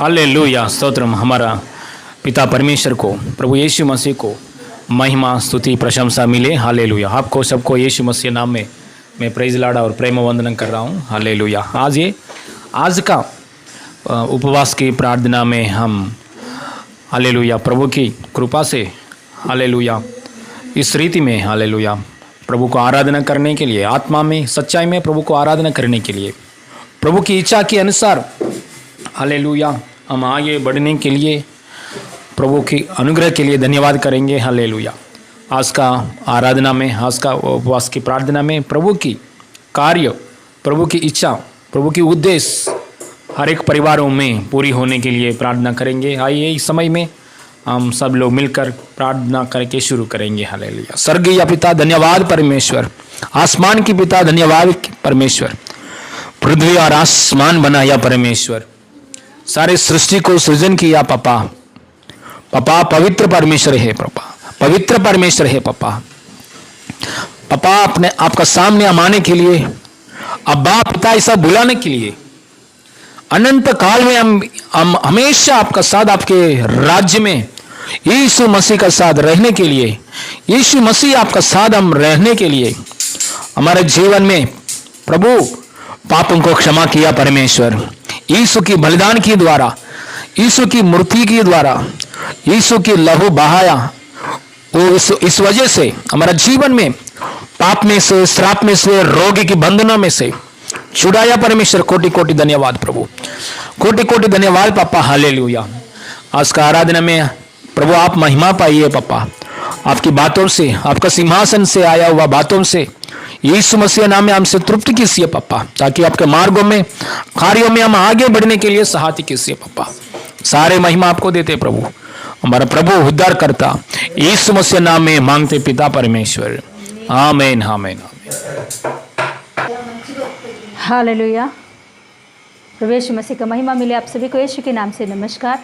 Hallelujah. Stotram. हमारा पिता परमेश्वर को, प्रभु यीशु मसीह को महिमा स्तुति प्रशंसा मिले। हालेलुया। आपको सबको यीशु मसीह नाम में मैं प्रेज लाड़ा और प्रेम वंदन कर रहा हूँ। हालेलुया। आज का उपवास की प्रार्थना में हम हालेलुया प्रभु की कृपा से हालेलुया इस रीति में हालेलुया प्रभु को आराधना करने के लिए, आत्मा में सच्चाई में प्रभु को आराधना करने के लिए, प्रभु की इच्छा के अनुसार हालेलुया हम आगे बढ़ने के लिए प्रभु की अनुग्रह के लिए धन्यवाद करेंगे। हालेलुया। आज का आराधना में, आज का उपवास की प्रार्थना में प्रभु की कार्य, प्रभु की इच्छा, प्रभु की उद्देश्य हर एक परिवारों में पूरी होने के लिए प्रार्थना करेंगे। आइए इस समय में हम सब लोग मिलकर प्रार्थना करके शुरू करेंगे। हालेलुया। स्वर्गीय पिता धन्यवाद परमेश्वर, आसमान की पिता धन्यवाद परमेश्वर, पृथ्वी और आसमान बनाया परमेश्वर, सारे सृष्टि को सृजन किया पापा। पापा पवित्र परमेश्वर है, पापा पवित्र परमेश्वर है पापा। पापा अपने आपका सामने आने के लिए, अब्बा पिता ऐसा बुलाने के लिए, अनंत काल में हम हमेशा आपका साथ, आपके राज्य में यीशु मसीह का साथ रहने के लिए, यीशु मसीह आपका साथ हम रहने के लिए हमारे जीवन में प्रभु पापों को क्षमा किया परमेश्वर। यीशु की बलिदान के द्वारा, यीशु की मूर्ति के द्वारा, यीशु की लहू बहाया, वो इस वजह से हमारा जीवन में पाप में से, श्राप में से, रोग के बंधनों में से छुड़ाया परमेश्वर। कोटि कोटि धन्यवाद प्रभु, कोटि कोटि धन्यवाद पापा। हालेलुया। आज का आराधना में प्रभु आप महिमा पाइए पापा, आपकी बातों से, आपका सिंहासन से आया हुआ बातों से यीशु मसीह नाम में हमसे तृप्ति कीजिए पापा, ताकि आपके मार्गों में, कार्यों में हम आगे बढ़ने के लिए सहायता कीजिए पापा। सारे महिमा आपको देते प्रभु, हमारा प्रभु उद्धार करता यीशु मसीह नाम में मांगते पिता परमेश्वर, आमीन आमीन आमीन। हालेलुया। प्रभु यीशु मसीह का महिमा मिले आप सभी को यीशु के नाम से नमस्कार।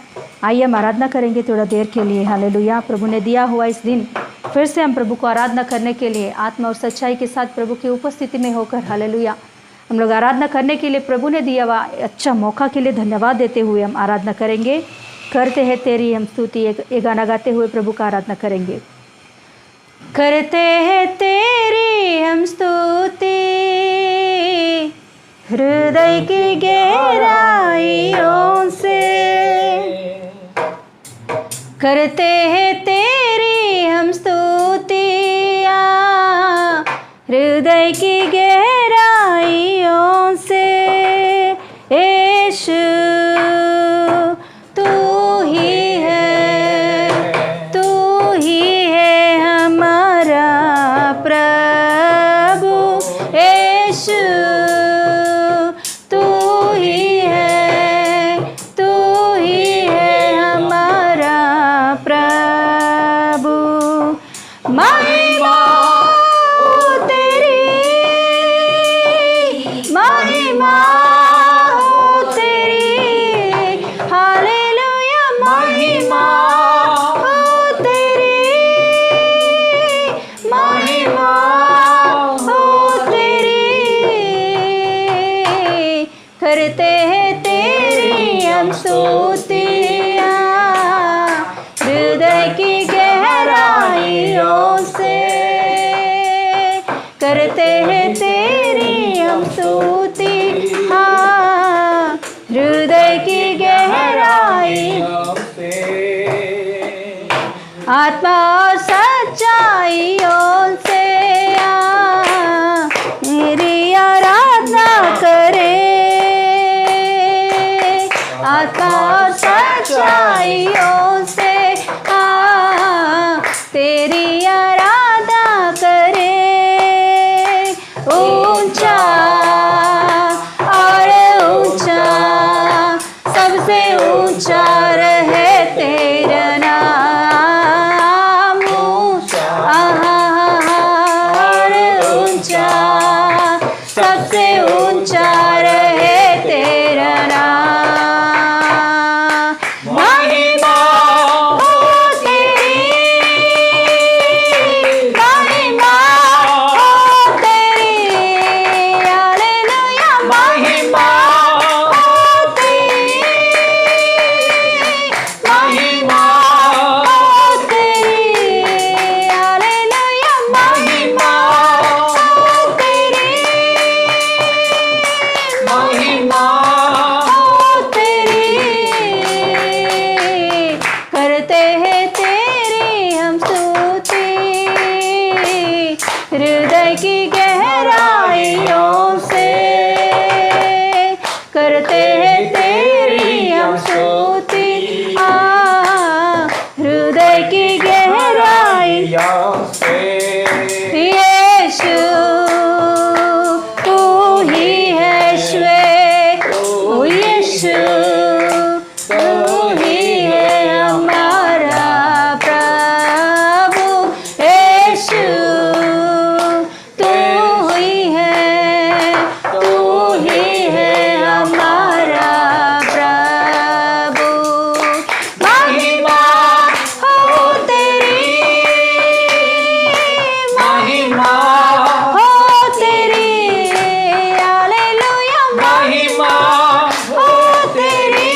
आइए हम आराधना करेंगे थोड़ा देर के लिए। हालेलुया। प्रभु ने दिया हुआ इस दिन फिर से हम प्रभु को आराधना करने के लिए आत्मा और सच्चाई के साथ प्रभु की उपस्थिति में होकर हालेलुया हम लोग आराधना करने के लिए प्रभु ने दिया हुआ अच्छा मौका के लिए धन्यवाद देते हुए हम आराधना करेंगे। करते हैं तेरी हम स्तुति, एक गाना गाते हुए प्रभु का आराधना करेंगे। करते हैं तेरी हम स्तुति हृदय की गहराइयों से, करते हैं तेरी हम स्तुतियाँ हृदय की गहराइयों से। यीशु तू ही है हमारा प्रभु। यीशु करते हैं तेरी हम स्तुतियाँ हृदय की गहराइयों से, करते हैं तेरी हम स्तुतियाँ हृदय की गहराइयों से। आत्मा और सच्चाइयों से मेरी आराधना करे, आत्मा और सच्चाइयों से तेरी आराधना करे। ऊंचा और ऊंचा, सबसे ऊंचा रहे तेरा नाम। ऊंचा हृदय की गहराइयों से करते हैं तेरी हम स्तुति। हृदय की गहराइयों से यीशु तू ही है ईश्वर, ओ यीशु तू ही है हमारा प्रभु। यीशु तू ही है हमारा प्रभु। महिमा हो तेरी, महिमा हो तेरी, हालेलुया। महिमा हो तेरी,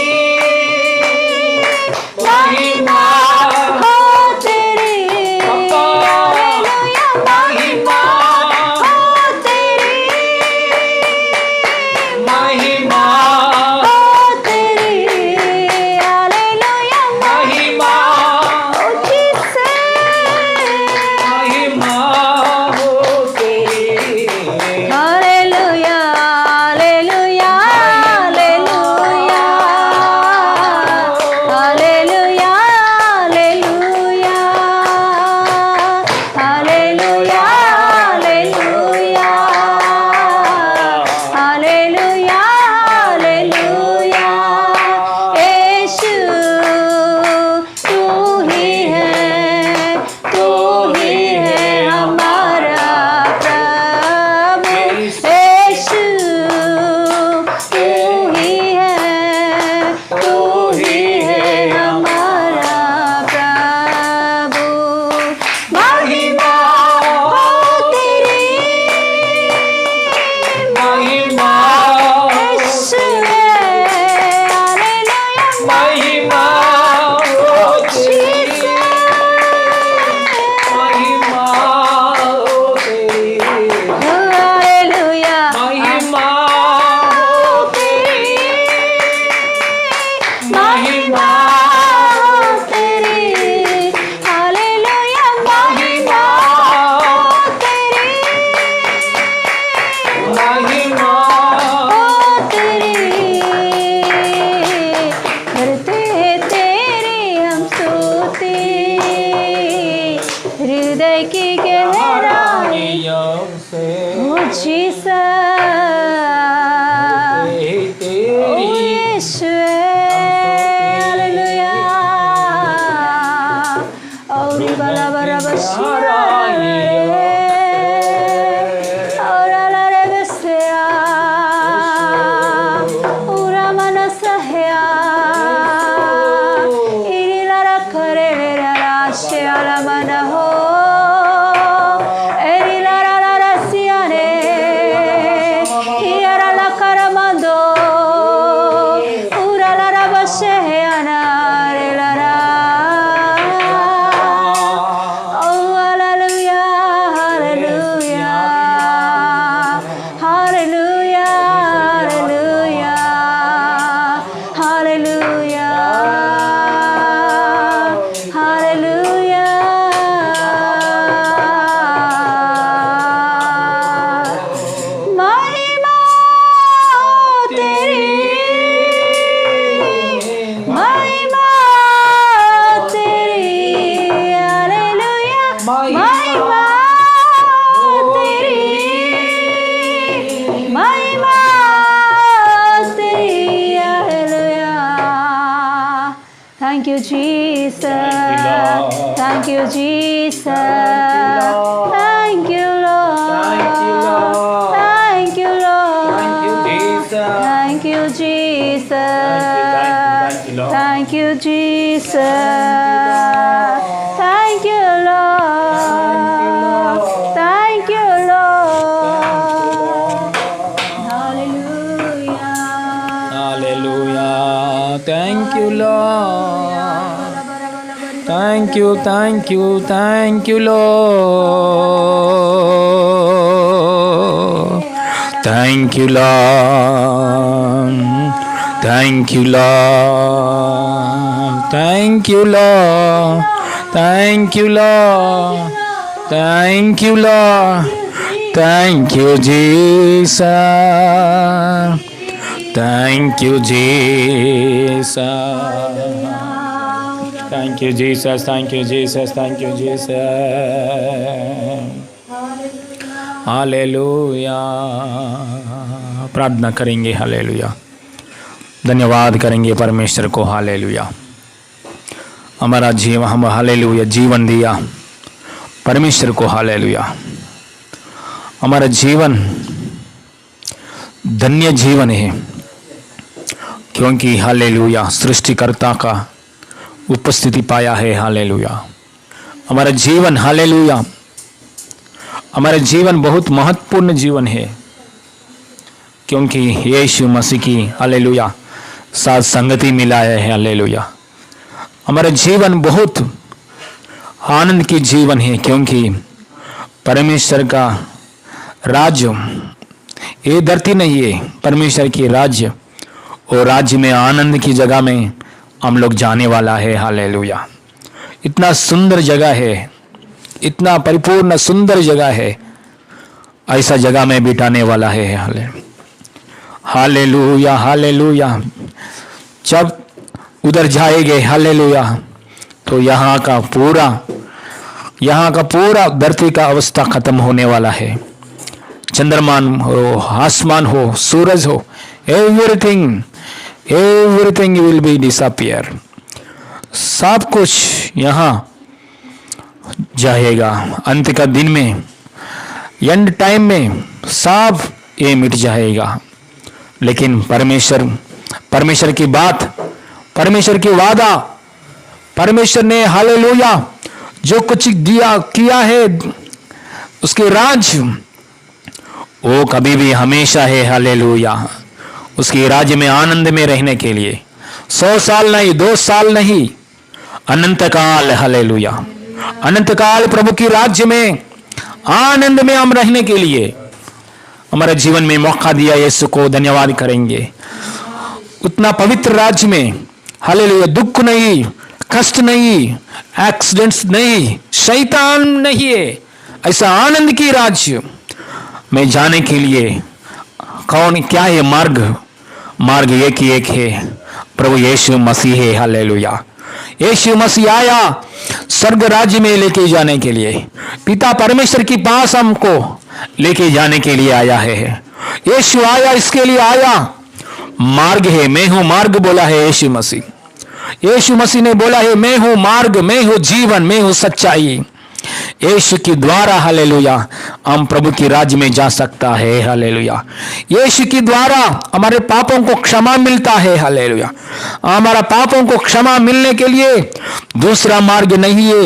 महिमा हो तेरी, हालेलुया। महिमा हो तेरी, महिमा हो तेरी, हालेलुया। महिमा ओ जिसे महिमा हो तेरी। Hallelujah, hallelujah, hallelujah, hallelujah, hallelujah, hallelujah, hallelujah, hallelujah, hallelujah. यीशु तू ही है हमारा प्रभु। यीशु तू ही है हमारा प्रभु। महिमा हो तेरी, महिमा यीशु हालेलुया। महिमा हो तेरी। महिमा हो तेरी। हालेलुया, महिमा हो तेरी। महिमा हो तेरी, हालेलुया। महिमा हो तेरी, महिमा हो तेरी, करते हैं तेरी हम स्तुति। हृदय की गहराई से ओ जीसस, ओ तेरी यीशु, हालेलुया। और बला बरा बशिरा और अलारे बसिया उरा मनसहया इरिला रखरे राशे अला मन हो एरिला रसियाने हिरा ला करमंदो उरा ला बशेयाना रेला रा। Oh, hallelujah, hallelujah, hallelujah, hallelujah, hallelujah, hallelujah. महिमा हो तेरी, महिमा हो तेरी, हालेलुया। महिमा हो तेरी, महिमा हो तेरी, hallelujah. Thank you, Jesus. Thank you, Jesus. Thank you, Lord. Thank you, Lord. Thank you, Jesus. Thank you, Jesus. Thank you, Lord. Thank you, Lord. Hallelujah. Hallelujah. Thank you, Lord. Thank you, thank you, thank you, Lord. Thank you, Lord. Thank you, Lord. Thank you, Lord. Thank you, Lord. Thank you, Lord. Thank you, Jesus. Thank you, Jesus. Thank you, Jesus. Thank you, Jesus. Thank you, Jesus. Hallelujah. प्रार्थना करेंगे. Hallelujah. धन्यवाद करेंगे परमेश्वर को. Hallelujah. हमारा जीवन, हम hallelujah जीवन दिया परमेश्वर को. हालेलुया. हमारा जीवन धन्य जीवन है, क्योंकि हालेलुया सृष्टिकर्ता का उपस्थिति पाया है. हालेलुया. हमारा जीवन, हालेलुया, हमारा जीवन बहुत महत्वपूर्ण जीवन है, क्योंकि यीशु मसीह की हालेलुया साथ संगति मिला है. हालेलुया. हमारा जीवन बहुत आनंद की जीवन है, क्योंकि परमेश्वर का राज्य ये धरती नहीं है, परमेश्वर की राज्य, और राज्य में आनंद की जगह में हम लोग जाने वाला है. हालेलुया. इतना सुंदर जगह है, इतना परिपूर्ण सुंदर जगह है, ऐसा जगह में बिताने वाला है. हालेलुया. हालेलुया. जब उधर जाएंगे हालेलुया, तो यहाँ का पूरा धरती का अवस्था खत्म होने वाला है. चंद्रमा हो, आसमान हो, सूरज हो, एवरीथिंग विल बी डिसअपियर. सब कुछ यहाँ जाएगा. अंत का दिन में, एंड टाइम में सब ये मिट जाएगा. लेकिन परमेश्वर की बात, परमेश्वर की वादा, परमेश्वर ने हालेलुया जो कुछ किया है, उसके राज वो कभी भी हमेशा है. हालेलुया. उसके राज्य में आनंद में रहने के लिए 100 साल नहीं, 2 साल नहीं, अनंत काल. हालेलुया. अनंत काल प्रभु की राज्य में आनंद में हम रहने के लिए हमारे जीवन में मौका दिया. यीशु को धन्यवाद करेंगे. उतना पवित्र राज्य में हालेलुया दुख नहीं, कष्ट नहीं, एक्सीडेंट्स नहीं, शैतान नहीं है. ऐसा आनंद की राज्य में जाने के लिए क्या है मार्ग एक ही एक है, प्रभु यीशु मसीह है. हालेलुया. यीशु मसीह आया स्वर्ग राज्य में लेके जाने के लिए, पिता परमेश्वर के पास हमको लेके जाने के लिए आया है. यीशु आया, इसके लिए आया. मार्ग है, मैं हूं मार्ग बोला है यीशु मसीह. यीशु मसीह ने बोला है, मैं हूं मार्ग, मैं हूं जीवन, मैं हूं सच्चाई. यीशु के द्वारा हालेलुया हम प्रभु की राज्य में जा सकता है. हालेलुया. यीशु के द्वारा हमारे पापों को क्षमा मिलता है. हालेलुया. हमारा पापों को क्षमा मिलने के लिए दूसरा मार्ग नहीं है,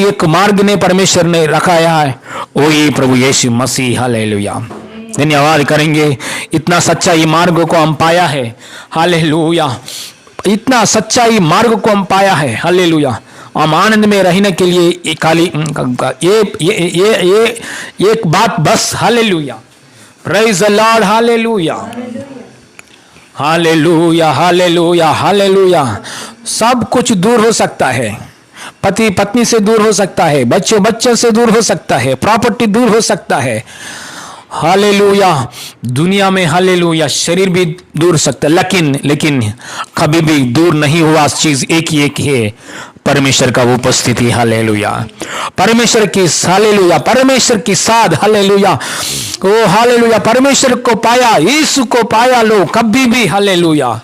एक मार्ग ने परमेश्वर ने रखाया है, वही प्रभु यीशु मसीह. हालेलुया. धन्यवाद करेंगे. इतना सच्चाई मार्ग को हम पाया है. हालेलुया. इतना सच्चाई मार्ग को हम पाया है. हालेलुया. हम आनंद में रहने के लिए ये एक बात बस. Hallelujah. Praise the Lord. Hallelujah. Hallelujah. Hallelujah. Hallelujah. सब कुछ दूर हो सकता है, पति पत्नी से दूर हो सकता है, बच्चों से दूर हो सकता है, प्रॉपर्टी दूर हो सकता है. हालेलुया. दुनिया में हालेलुया शरीर भी दूर सकता है, लेकिन कभी भी दूर नहीं हुआ चीज एक ही एक है, परमेश्वर का उपस्थिति. हालेलुया. परमेश्वर की हालेलुया, परमेश्वर की साथ. हालेलुया. ओ हालेलुया. परमेश्वर को पाया, यीशु को पाया लोग कभी भी हालेलुया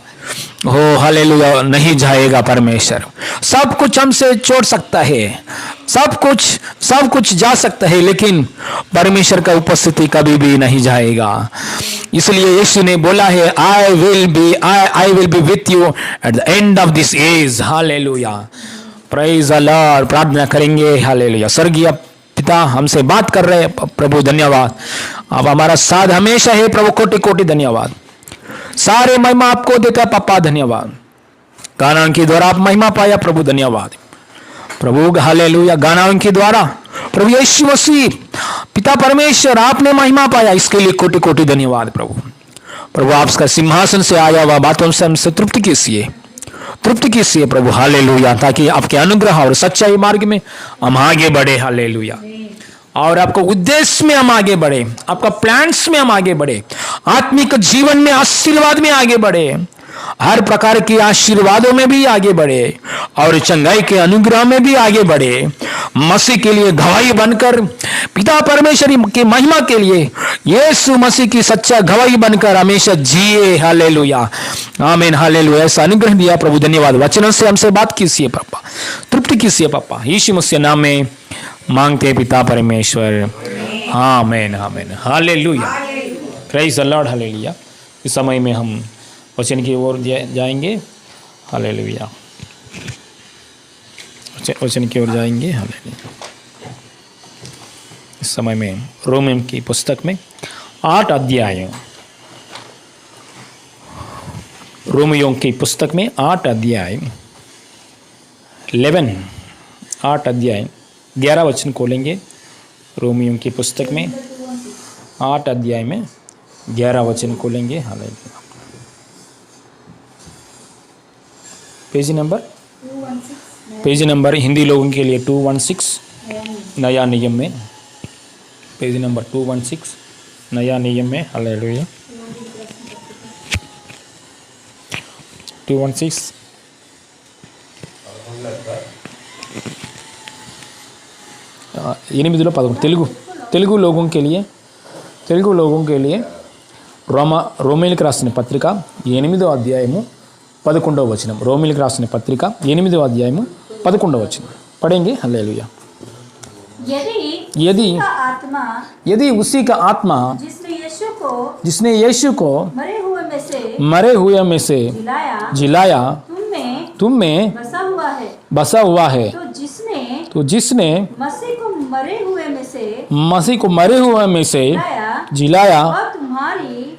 हो हालेलुया नहीं जाएगा. परमेश्वर सब कुछ हमसे छोड़ सकता है, सब कुछ जा सकता है, लेकिन परमेश्वर का उपस्थिति कभी भी नहीं जाएगा. इसलिए यीशु ने बोला है, I will be with you at the end of this age. Hallelujah. Praise the Lord. प्रार्थना करेंगे. हालेलुया. स्वर्गीय पिता हमसे बात कर रहे हैं प्रभु, धन्यवाद. अब हमारा साथ हमेशा है प्रभु. कोटि कोटि धन्यवाद. सारे महिमा आपको देता पापा. धन्यवाद. गाना के द्वारा आप महिमा पाया प्रभु. धन्यवाद प्रभु. हालेलुया. गाना के द्वारा प्रभु यीशु मसीह पिता परमेश्वर आपने महिमा पाया, इसके लिए कोटि कोटि धन्यवाद प्रभु. प्रभु आपका सिंहासन से आया हुआ बातों से हमसे तृप्ति कीजिए. तृप्ति कीजिए प्रभु, हालेलुया, ताकि आपके अनुग्रह और सच्चाई मार्ग में हम आगे बढ़े, हालेलुया, और आपको उद्देश्य में हम आगे बढ़े, आपका प्लान्स में हम आगे बढ़े, आत्मिक जीवन में आशीर्वाद में आगे बढ़े, हर प्रकार के आशीर्वादों में भी आगे बढ़े और चंगाई के अनुग्रह में भी आगे बढ़े, मसीह के लिए गवाही बनकर पिता परमेश्वर की महिमा के लिए यीशु मसीह की सच्चा गवाही बनकर हमेशा जिए, हालेलुया, आमीन, हालेलुया। ऐसा अनुग्रह दिया प्रभु, धन्यवाद। वचनों से हमसे बात कीजिए पापा, तृप्ति कीजिए पापा, यीशु मसीह नाम में मांगते पिता परमेश्वर, आमीन, आमीन, hallelujah, praise the Lord, hallelujah. इस समय में हम वचन की ओर जाएंगे, हालेलुया, वचन की ओर जाएंगे, हालेलुया। इस समय में रोमियों की पुस्तक में 8 अध्याय, रोमियों की पुस्तक में 8 अध्याय 8 अध्याय 11 वचन खोलेंगे। रोमियों की पुस्तक में 8 अध्याय में 11 वचन खोलेंगे, हालेलुया। पेज नंबर हिंदी लोगों के लिए 216 नया नियम में, पेज नंबर 216 नया नियम में, हालेलुया, 216। ఎనిమిదిలో 11 తెలుగు లోగం के लिए రోమీలకు రాసిన పత్రిక 8వ అధ్యాయము 11వ వచనం, రోమీలకు రాసిన పత్రిక 8వ అధ్యాయము 11వ వచనం पढ़ेंगे, हालेलुया। यदि उसी का आत्मा जिसने यीशु को मरे हुए में से जिलाया तुम में बसा हुआ है, तो जिसने मसीह को मरे हुए में से जिलाया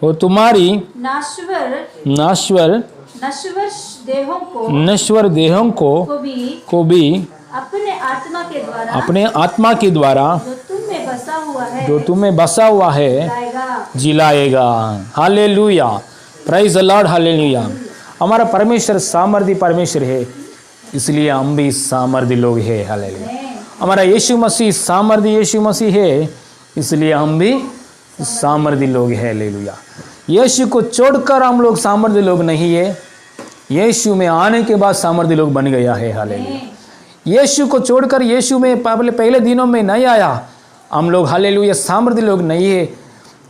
वो तुम्हारी नश्वर देहों को भी अपने आत्मा के द्वारा जो तुम में बसा हुआ है जिलाएगा, hallelujah, praise the Lord, hallelujah. हमारा परमेश्वर सामर्थी परमेश्वर है, इसलिए हम भी सामर्थी लोग हैं, हालेलुया। हमारा यीशु मसीह सामर्थी यीशु मसीह है, इसलिए हम भी सामर्थी लोग हैं, हालेलुया। यीशु को छोड़कर हम लोग सामर्थी लोग नहीं है, यीशु में आने के बाद सामर्थी लोग बन गया है, हालेलुया। यीशु को छोड़कर यीशु में पहले दिनों में नहीं आया हम लोग, हालेलुया, सामर्थी लोग नहीं है।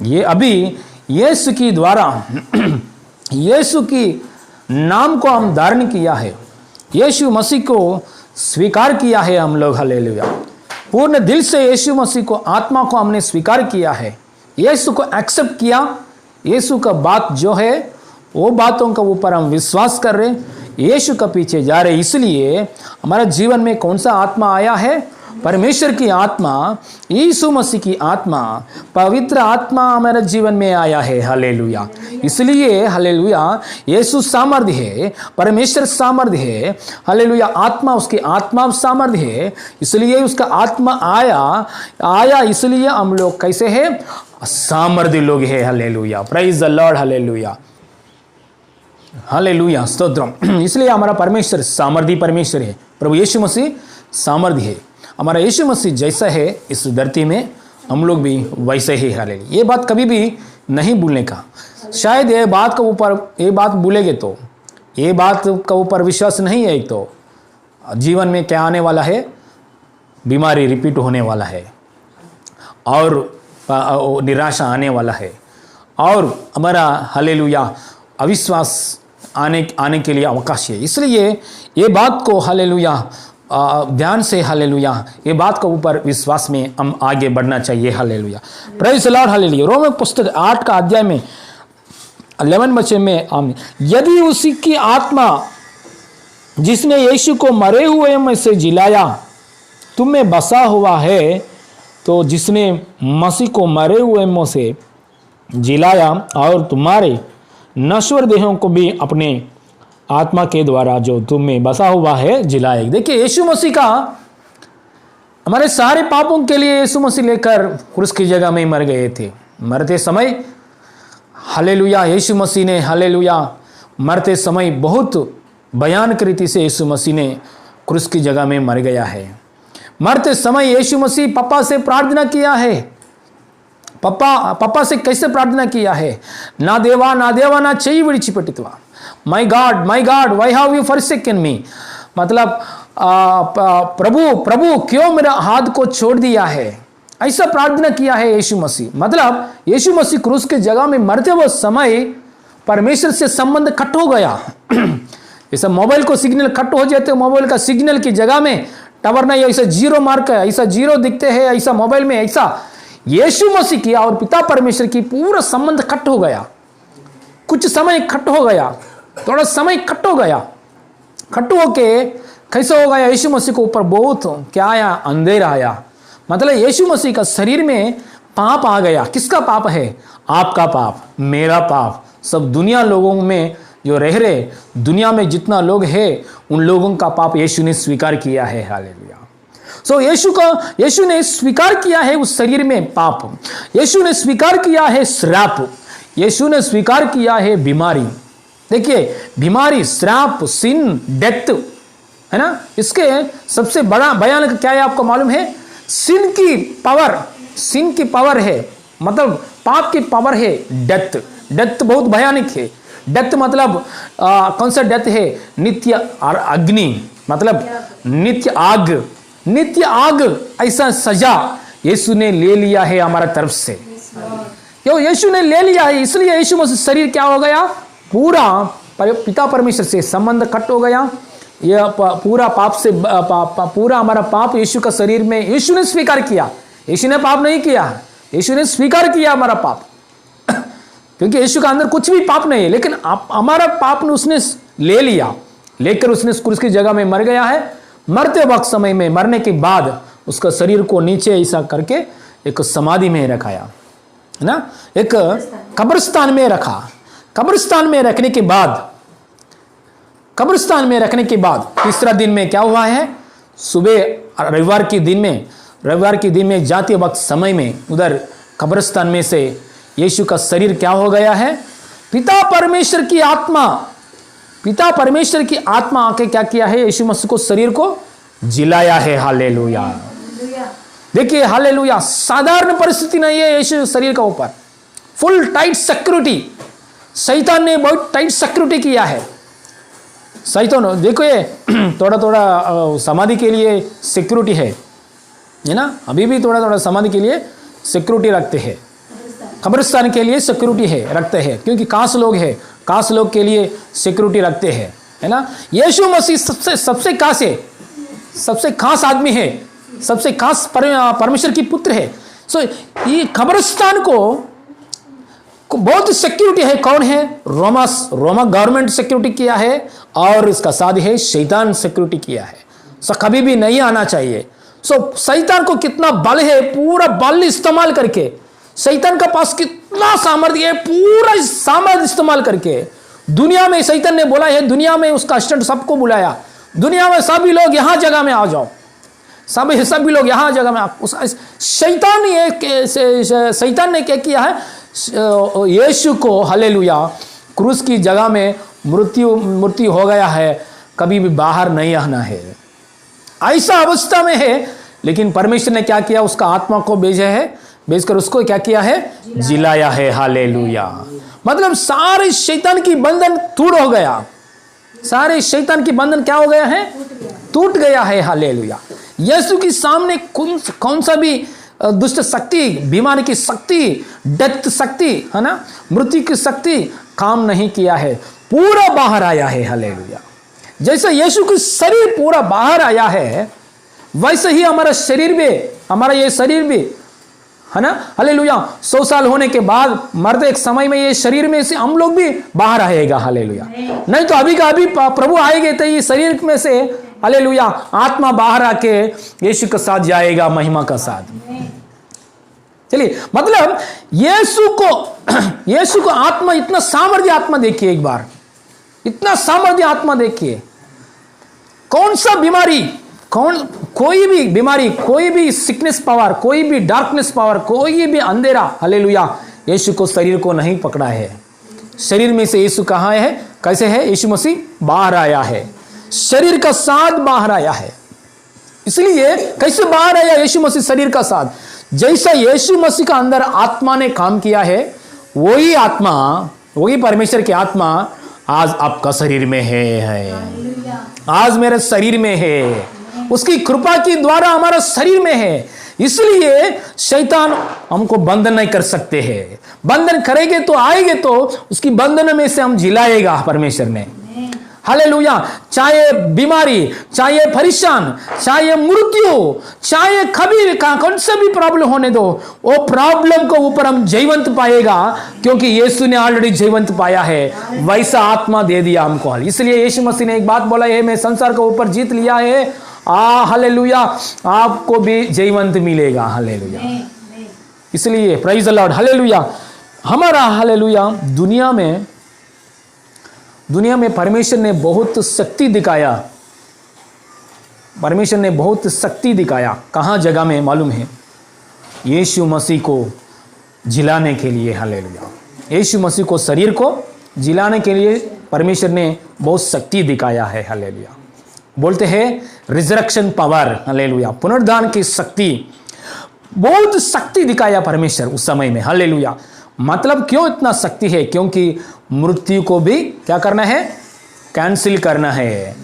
ये अभी यीशु की द्वारा यीशु की नाम को हम धारण किया है, यीशु मसीह को स्वीकार किया है हम लोग, हालेलुया। पूर्ण दिल से यीशु मसीह को, आत्मा को हमने स्वीकार किया है, यीशु को एक्सेप्ट किया, यीशु का बात जो है वो बातों का ऊपर हम विश्वास कर रहे, यीशु का पीछे जा रहे। इसलिए हमारे जीवन में कौन सा आत्मा आया है? परमेश्वर की आत्मा, यीशु मसीह की आत्मा, पवित्र आत्मा हमारे जीवन में आया है, हालेलुया। इसलिए हालेलुया, यीशु सामर्थ्य है, परमेश्वर सामर्थ्य है, हालेलुया। आत्मा, उसकी आत्मा सामर्थ्य है, इसलिए उसका आत्मा आया, इसलिए हम लोग कैसे हैं? सामर्थ्य लोग हैं, hallelujah, praise the Lord, hallelujah, hallelujah, स्तोत्रम। इसलिए हमारा परमेश्वर सामर्थी परमेश्वर है, प्रभु यीशु मसीह सामर्थ्य है। हमारा यीशु मसीह जैसा है इस धरती में हम लोग भी वैसे ही, हालेलुया। ये बात कभी भी नहीं भूलने का, शायद ये बात भूलेंगे तो ये बात का ऊपर विश्वास नहीं है, एक तो जीवन में क्या आने वाला है? बीमारी रिपीट होने वाला है और निराशा आने वाला है और हमारा हालेलुया अविश्वास आने के लिए अवकाश है। इसलिए ये बात को हालेलुया ध्यान से, हालेलुया, ये बात के ऊपर विश्वास में हम आगे बढ़ना चाहिए, hallelujah, praise the Lord, hallelujah. Romeo पुस्तक 8 का अध्याय में 11 वचन में आमीन। यदि उसी की आत्मा जिसने यीशु को मरे हुए में से जिलाया तुम में बसा हुआ है, तो जिसने मसीह को मरे हुए में से जिलाया और तुम्हारे नश्वर देहों को भी अपने आत्मा के द्वारा जो तुम में बसा हुआ है जिलाएगा। देखिए, यीशु मसीह का हमारे सारे पापों के लिए यीशु मसीह लेकर क्रूस की जगह में मर गए थे। मरते समय हालेलुया, यीशु मसीह ने हालेलुया मरते समय बहुत भयानक रीति से यीशु मसीह ने क्रूस की जगह में मर गया है। मरते समय यीशु मसीह पापा से प्रार्थना किया है। पापा से कैसे प्रार्थना किया है? ना देवा ना చెయ్యి విడిచిపెట్టితివా, my God why have you forsaken me. मतलब प्रभु क्यों मेरा हाथ को छोड़ दिया है, ऐसा प्रार्थना किया है यीशु मसीह। मतलब यीशु मसीह क्रूस के जगह में मरते हुए समय परमेश्वर से संबंध कट हो गया। जैसे मोबाइल को सिग्नल कट हो जाते, मोबाइल का सिग्नल की जगह में टावर नहीं, ऐसा जीरो मार्क है, ऐसा जीरो दिखते हैं, ऐसा मोबाइल में ऐसा यीशु मसीह की और पिता परमेश्वर की पूरा संबंध कट हो गया। कुछ समय कट हो गया, थोड़ा समय कट हो गया। कट होके कैसे हो गया? यीशु मसीह के ऊपर बहुत क्या आया? अंधेरा आया। मतलब यीशु मसीह का शरीर में पाप आ गया। किसका पाप है? आपका पाप, मेरा पाप, सब दुनिया लोगों में जो रह रहे, दुनिया में जितना लोग हैं उन लोगों का पाप यीशु ने स्वीकार किया है। हालेलुया। सो यीशु ने स्वीकार किया है उस शरीर में पाप, यीशु ने स्वीकार किया है श्राप, यीशु ने स्वीकार किया है बीमारी। देखिए बीमारी, श्राप, सिन, डेथ है ना। इसके सबसे बड़ा भयानक क्या है आपको मालूम है? सिन की पावर है, मतलब पाप की पावर है डेथ। डेथ बहुत भयानक है। डेथ मतलब कौन सा डेथ है? नित्य अग्नि, मतलब नित्य आग ऐसा सजा यीशु ने ले लिया है हमारा तरफ से। क्यों यीशु ने ले लिया है? इसलिए यीशु मसीह शरीर क्या हो गया? पूरा पिता परमेश्वर से संबंध कट हो गया। यह पूरा पाप से पूरा हमारा पाप यीशु का शरीर में यीशु ने स्वीकार किया। यीशु ने पाप नहीं किया, यीशु ने स्वीकार किया हमारा पाप। क्योंकि यीशु का अंदर कुछ भी पाप नहीं है, लेकिन हमारा पाप ने उसने ले लिया, लेकर उसने क्रूस की जगह में मर गया है। मरते वक्त समय में मरने के बाद उसका शरीर को नीचे ऐसा करके एक समाधि में रखाया है ना, एक कब्रिस्तान में रखा। कब्रिस्तान में रखने के बाद तीसरा दिन में क्या हुआ है? सुबह रविवार के दिन में जाते वक्त समय में उधर कब्रिस्तान में से यीशु का शरीर क्या हो गया है? पिता परमेश्वर की आत्मा आके क्या किया है? यीशु मसीह को शरीर को जिलाया है। हालेलुया। देखिए हालेलुया, साधारण परिस्थिति नहीं है यीशु शरीर का ऊपर, फुल टाइट सिक्योरिटी। शैतान ने बहुत टाइट सिक्योरिटी किया है। शैतान देखो ये थोड़ा समाधि के लिए सिक्योरिटी है ना, अभी भी थोड़ा समाधि के लिए सिक्योरिटी रखते हैं, कब्रिस्तान के लिए सिक्योरिटी रखते हैं, क्योंकि काश लोग के लिए सिक्योरिटी रखते हैं, है ना। यीशु मसीह सबसे खास आदमी है, सबसे खास परमेश्वर की पुत्र है। सो ये कब्रिस्तान को बहुत सिक्योरिटी है। कौन है? रोमा गवर्नमेंट सिक्योरिटी किया है, और इसका साथ है शैतान सिक्योरिटी किया है। सो कभी भी नहीं आना चाहिए। सो शैतान को कितना बल है, पूरा बल इस्तेमाल करके, शैतान का पास कितना सामर्थ्य है, पूरा सामर्थ्य इस्तेमाल करके दुनिया में शैतान ने बोला है, दुनिया में उसका असिस्टेंट सबको बुलाया, दुनिया में सभी लोग यहाँ जगह में आ जाओ, सभी लोग यहाँ जगह में। शैतान ने क्या किया है? यीशु को हालेलुया क्रूस की जगह में मृत्यु हो गया है, कभी भी बाहर नहीं आना है, ऐसा अवस्था में है। लेकिन परमेश्वर ने क्या किया? उसका आत्मा को भेजकर उसको क्या किया है? जिलाया है। हालेलुया। मतलब सारे शैतान की बंधन टूट हो गया, सारे शैतान की बंधन क्या हो गया है? टूट गया है। हालेलुया। यीशु के सामने कौन सा भी दुष्ट शक्ति, बीमारी की शक्ति, डेथ शक्ति, है ना, मृत्यु की शक्ति काम नहीं किया है, पूरा बाहर आया है। हालेलुया। जैसे यीशु का शरीर पूरा बाहर आया है, वैसे ही हमारा ये शरीर भी है ना। हालेलुया। 100 साल होने के बाद मरते एक समय में ये शरीर में से हम लोग भी बाहर आएगा। हालेलुया। नहीं तो अभी का अभी प्रभु आएंगे तो ये शरीर में से हालेलुया आत्मा बाहर आके यीशु के साथ जाएगा, महिमा का साथ। चलिए, मतलब यीशु को आत्मा, इतना सामर्थ्य आत्मा देखिए, एक बार इतना सामर्थ्य आत्मा देखिए। कौन सा बीमारी, कोई भी बीमारी, कोई भी सिकनेस पावर, कोई भी डार्कनेस पावर, कोई भी अंधेरा, हालेलुया, यीशु को शरीर को नहीं पकड़ा है। शरीर में से यीशु कहाँ है? कैसे है? यीशु मसीह बाहर आया है, शरीर का साथ बाहर आया है। इसलिए कैसे बाहर आया यीशु मसीह शरीर का साथ? जैसा यीशु मसीह का अंदर आत्मा ने काम किया है, वही आत्मा, वही परमेश्वर की आत्मा आज आपका शरीर में है, आज मेरे शरीर में है, उसकी कृपा के द्वारा हमारा शरीर में है। इसलिए शैतान हमको बंधन नहीं कर सकते हैं। बंधन करेंगे तो आएंगे तो उसकी बंधन में से हम जिलाएगा परमेश्वर ने। हालेलुया। चाहे बीमारी, चाहे परेशान, चाहे मृत्यु, चाहे कभी कौन सा भी प्रॉब्लम होने दो, वो प्रॉब्लम को ऊपर हम जीवंत पाएगा, क्योंकि यीशु ने ऑलरेडी जीवंत पाया है, वैसा आत्मा दे दिया हमको। इसलिए यीशु मसीह ने एक बात बोला है, मैं संसार को ऊपर जीत लिया है, हालेलुया, आपको भी जीवंत मिलेगा। हालेलुया। इसलिए प्रेज द लॉर्ड, हालेलुया। हमारा हालेलुया दुनिया में परमेश्वर ने बहुत शक्ति दिखाया। परमेश्वर ने बहुत शक्ति दिखाया। कहाँ जगह में मालूम है? यीशु मसीह को जिलाने के लिए। हालेलुया। यीशु मसीह को, शरीर को जिलाने के लिए परमेश्वर ने बहुत शक्ति दिखाया है। हालेलुया। बोलते हैं रिजरेक्शन पावर। हालेलुया। पुनरुद्धान की शक्ति, बहुत शक्ति दिखाया परमेश्वर उस समय में। हालेलुया। मतलब क्यों इतना शक्ति है? क्योंकि मृत्यु को भी क्या करना है? कैंसिल करना है।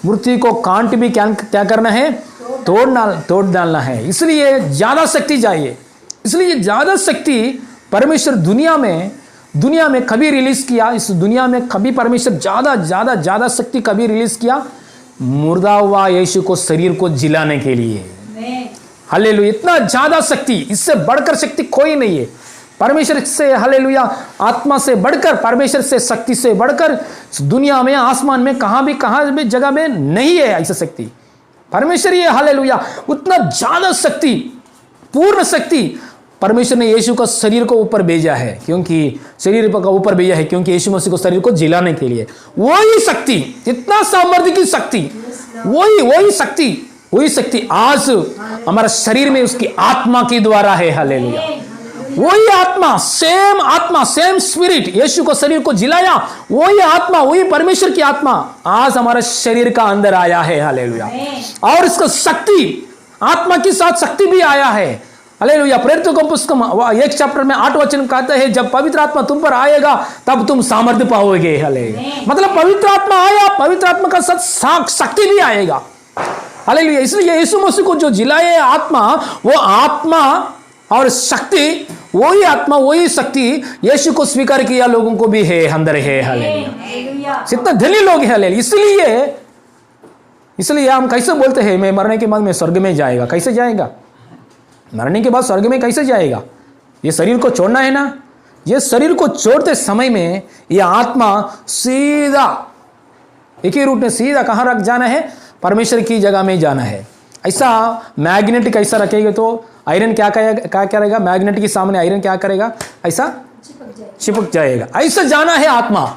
मृत्यु को कांट भी क्या करना है? तोड़ डालना है। इसलिए ज्यादा शक्ति चाहिए। इसलिए ज्यादा शक्ति परमेश्वर दुनिया में कभी रिलीज किया? इस दुनिया में कभी परमेश्वर ज्यादा शक्ति कभी रिलीज किया? मुर्दा हुआ यीशु को, शरीर को जिलाने के लिए। हालेलुया। इतना ज्यादा शक्ति, इससे बढ़कर शक्ति कोई नहीं है। परमेश्वर से, हालेलुया, आत्मा से बढ़कर, परमेश्वर से, शक्ति से बढ़कर दुनिया में, आसमान में कहां भी जगह में नहीं है ऐसा शक्ति। परमेश्वर ये, हालेलुया, उतना ज्यादा शक्ति, पूर्ण शक्ति परमेश्वर ने यीशु का शरीर को ऊपर भेजा है, क्योंकि शरीर का ऊपर भेजा है, क्योंकि यीशु मसीह को शरीर को जिलाने के लिए। वही शक्ति, इतना सामर्थ्य की शक्ति, वही शक्ति आज हमारा शरीर में उसकी आत्मा के द्वारा है। हालेलुया। वही आत्मा, सेम स्पिरिट, यीशु को शरीर को जिलाया, वही आत्मा, वही परमेश्वर की आत्मा आज हमारा शरीर का अंदर आया है। हालेलुया। और इसका शक्ति, आत्मा के साथ शक्ति भी आया है। हालेलुया। प्रेरितों का पुस्तक 1 चैप्टर में 8 वचन कहता है, जब पवित्र आत्मा तुम पर आएगा तब तुम सामर्थ्य पाओगे। हालेलुया। मतलब पवित्र आत्मा आया, पवित्र आत्मा का साथ शक्ति भी आएगा। हालेलुया। इसलिए यीशु मसीह को जो जिलाए आत्मा, वो आत्मा और शक्ति, वही आत्मा, वही शक्ति यीशु को स्वीकार किया लोगों को भी है, अंदर है। हालेलुया। कितना धनी लोग हैं। हालेलुया। इसलिए हम कैसे बोलते हैं, मैं मरने के बाद मैं स्वर्ग में जाएगा? कैसे जाएगा? मरने के बाद स्वर्ग में कैसे जाएगा? ये शरीर को छोड़ना है ना। ये शरीर को छोड़ते समय में ये आत्मा सीधा एक ही रूट में सीधा कहाँ रख जाना है? परमेश्वर की जगह में जाना है। ऐसा मैग्नेट कैसा रखेगा तो आयरन क्या करेगा? मैग्नेट के सामने आयरन क्या करेगा? ऐसा चिपक जाएगा। ऐसा जाना है आत्मा,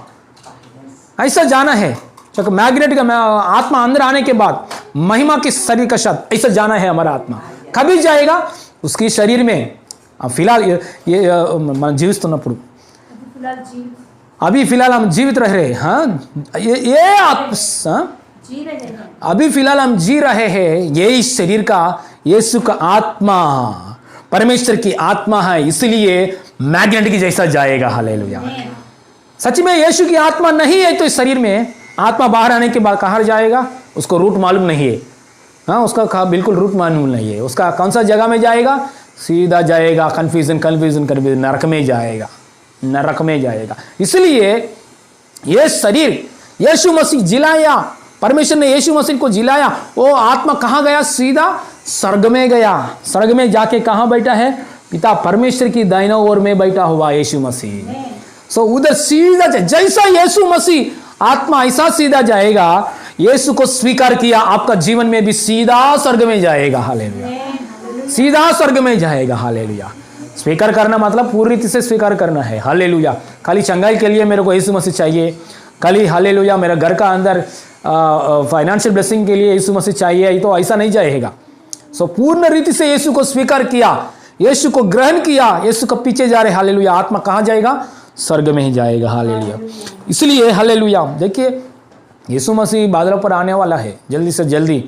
ऐसा जाना है। मैग्नेट का आत्मा अंदर आने के बाद महिमा के शरीर का साथ ऐसा जाना है हमारा आत्मा। कभी जाएगा? उसकी शरीर में फिलहाल ये जीवित तो ना पड़ू, अभी फिलहाल हम जीवित रह रहे हैं। अभी फिलहाल हम जी रहे हैं। यही शरीर का, यीशु का आत्मा परमेश्वर की आत्मा है, इसलिए मैग्नेट की जैसा जाएगा। हालेलुया। सच में यीशु की आत्मा नहीं है तो इस शरीर में आत्मा बाहर आने के बाद कहाँ जाएगा? उसको रूट मालूम नहीं है। उसका बिल्कुल रूट मालूम नहीं है। उसका कौन सा जगह में जाएगा? सीधा जाएगा कंफ्यूजन नरक में जाएगा। इसलिए ये शरीर यीशु मसीह जिलाया, परमेश्वर ने यीशु मसीह को जिलाया। वो आत्मा कहाँ गया? सीधा स्वर्ग में गया। स्वर्ग में जाके कहाँ बैठा है? पिता परमेश्वर की दाहिनी ओर में बैठा हुआ यीशु मसीह। उधर सीधा जैसा यीशु मसीह आत्मा ऐसा सीधा जाएगा। यीशु को स्वीकार किया, आपका जीवन में भी सीधा स्वर्ग में जाएगा। हालेलुया। सीधा स्वर्ग में जाएगा। हालेलुया। स्वीकार करना मतलब पूरी रीति से स्वीकार करना है। हालेलुया। खाली चंगाई के लिए मेरे को यीशु मसीह चाहिए, खाली हालेलुया मेरा घर का अंदर फाइनेंशियल ब्लेसिंग के लिए यीशु मसीह चाहिए, तो ऐसा नहीं जाएगा। पूर्ण रीति से यीशु को स्वीकार किया, यीशु को ग्रहण किया, यीशु को पीछे जा रहे। हालेलुया। आत्मा कहाँ जाएगा? स्वर्ग में ही जाएगा। हालेलुया। इसलिए हालेलुया, देखिए यीशु मसीह बादलों पर आने वाला है, जल्दी से जल्दी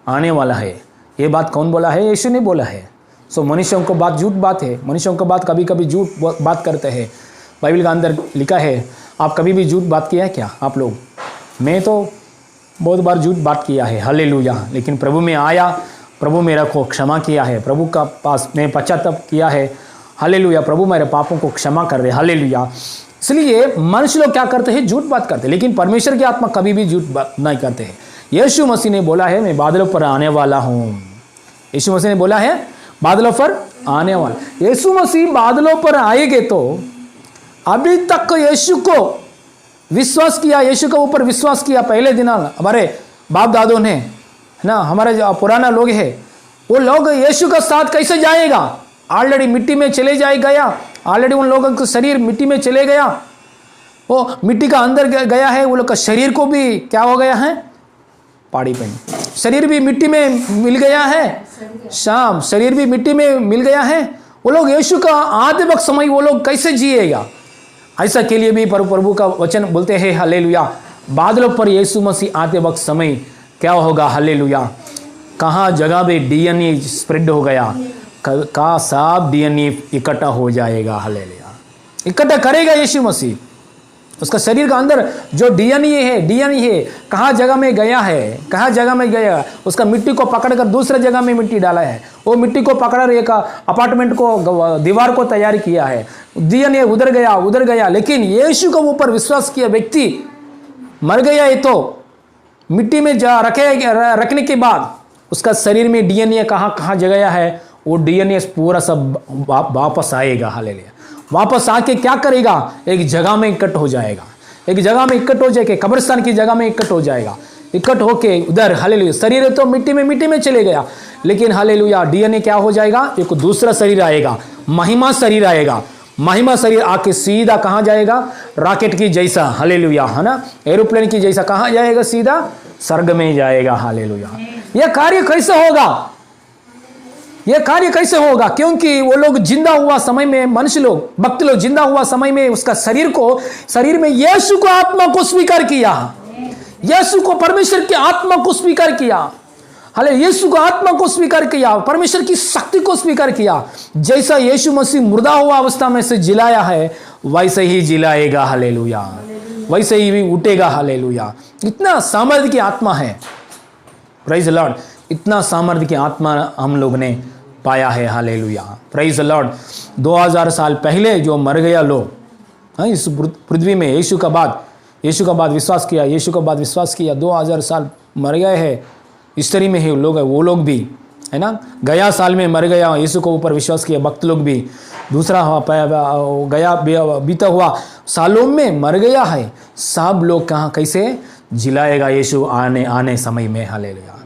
आने वाला है। ये बात कौन बोला है? यीशु ने बोला है। सो मनुष्यों को बात झूठ बात है, मनुष्यों को बात कभी कभी झूठ बात करते हैं। बाइबल का अंदर लिखा है, आप कभी भी झूठ बात किया है क्या आप लोग? मैं तो बहुत बार झूठ बात किया है। हालेलुया। लेकिन प्रभु में आया, प्रभु मेरा को क्षमा किया है, प्रभु का पास मैं पश्चाताप किया है। हालेलुया। प्रभु मेरे पापों को क्षमा कर रहे। हालेलुया। इसलिए मनुष्य लोग क्या करते हैं? झूठ बात करते हैं, लेकिन परमेश्वर की आत्मा कभी भी झूठ बात नहीं करते हैं। यीशु मसीह ने बोला है, मैं बादलों पर आने वाला हूँ। यीशु मसीह ने बोला है बादलों पर आने वाला। यीशु मसीह बादलों पर आएंगे तो अभी तक यीशु को विश्वास किया, यीशु के ऊपर विश्वास किया पहले दिन हमारे बाप दादों ने, है ना, हमारे जो पुराना लोग है, वो लोग यीशु के साथ कैसे जाएगा? ऑलरेडी मिट्टी में चले गया, ऑलरेडी उन लोगों का शरीर मिट्टी में चले गया, वो मिट्टी का अंदर गया है। वो लोग का शरीर को भी क्या हो गया है? पाड़ी पेन, शरीर भी मिट्टी में मिल गया है। शाम शरीर भी मिट्टी में मिल गया है। वो लोग यीशु का आधे वक्त समय वो लोग कैसे जिएगा? ऐसा के लिए भी प्रभु का वचन बोलते हैं हालेलुया, बादलों पर यीशु मसीह आते वक्त समय क्या होगा? हालेलुया। कहाँ जगह पे डीएनए स्प्रेड हो गया, का सब डीएनए इकट्ठा हो जाएगा। हालेलुया। इकट्ठा करेगा यीशु मसीह। उसका शरीर का अंदर जो डीएनए है कहाँ जगह में गया है, कहाँ जगह में गया, उसका मिट्टी को पकड़कर दूसरे जगह में मिट्टी डाला है। वो मिट्टी को पकड़ एक अपार्टमेंट को दीवार को तैयार किया है। डीएनए उधर गया, लेकिन यीशु के ऊपर विश्वास किया व्यक्ति मर गया है तो मिट्टी में रखने के बाद उसका शरीर में डीएनए कहाँ गया है, वो डीएनए पूरा सब वापस आएगा। हालेलुया। वापस आके क्या करेगा? एक जगह में इकट्ठ हो जाएगा, एक जगह में इकट्ठ हो जाके कब्रिस्तान की जगह में इकट्ठ हो जाएगा। इकट्ठ होके उधर हालेलुया, शरीर तो मिट्टी में चले गया, लेकिन हालेलुया डीएनए क्या हो जाएगा? एक दूसरा शरीर आएगा, महिमा शरीर आएगा। महिमा शरीर आके सीधा कहाँ जाएगा? रॉकेट की जैसा, हालेलुया, है ना, एरोप्लेन की जैसा कहाँ जाएगा? सीधा स्वर्ग में जाएगा। हालेलुया। यह कार्य कैसे होगा? यह कार्य कैसे होगा? क्योंकि वो लोग जिंदा हुआ समय में, मनुष्य लोग, भक्त लोग जिंदा हुआ समय में उसका शरीर में यीशु को आत्मा को स्वीकार किया, यीशु को परमेश्वर की आत्मा को स्वीकार किया। हाले यीशु को आत्मा को स्वीकार किया, परमेश्वर की शक्ति को स्वीकार किया। जैसा यीशु मसीह मुर्दा हुआ अवस्था में से जिलाया है, वैसे ही जिलाएगा। हालेलुया। वैसे ही भी उठेगा। हालेलुया। इतना सामर्थ्य की आत्मा है। Praise the Lord. इतना सामर्थ्य की आत्मा हम लोग ने पाया है। हालेलुया। Praise the Lord. 2000 साल पहले जो मर गया लोग इस पृथ्वी में यीशु का बाद विश्वास किया, 2000 साल मर गए हैं, हिस्ट्री में ही लोग है, वो लोग भी, है ना, गया साल में मर गया, यीशु के ऊपर विश्वास किया भक्त लोग भी, दूसरा गया बीता हुआ सालों में मर गया है। सब लोग कहाँ कैसे जिलाएगा यीशु आने समय में। हालेलुया।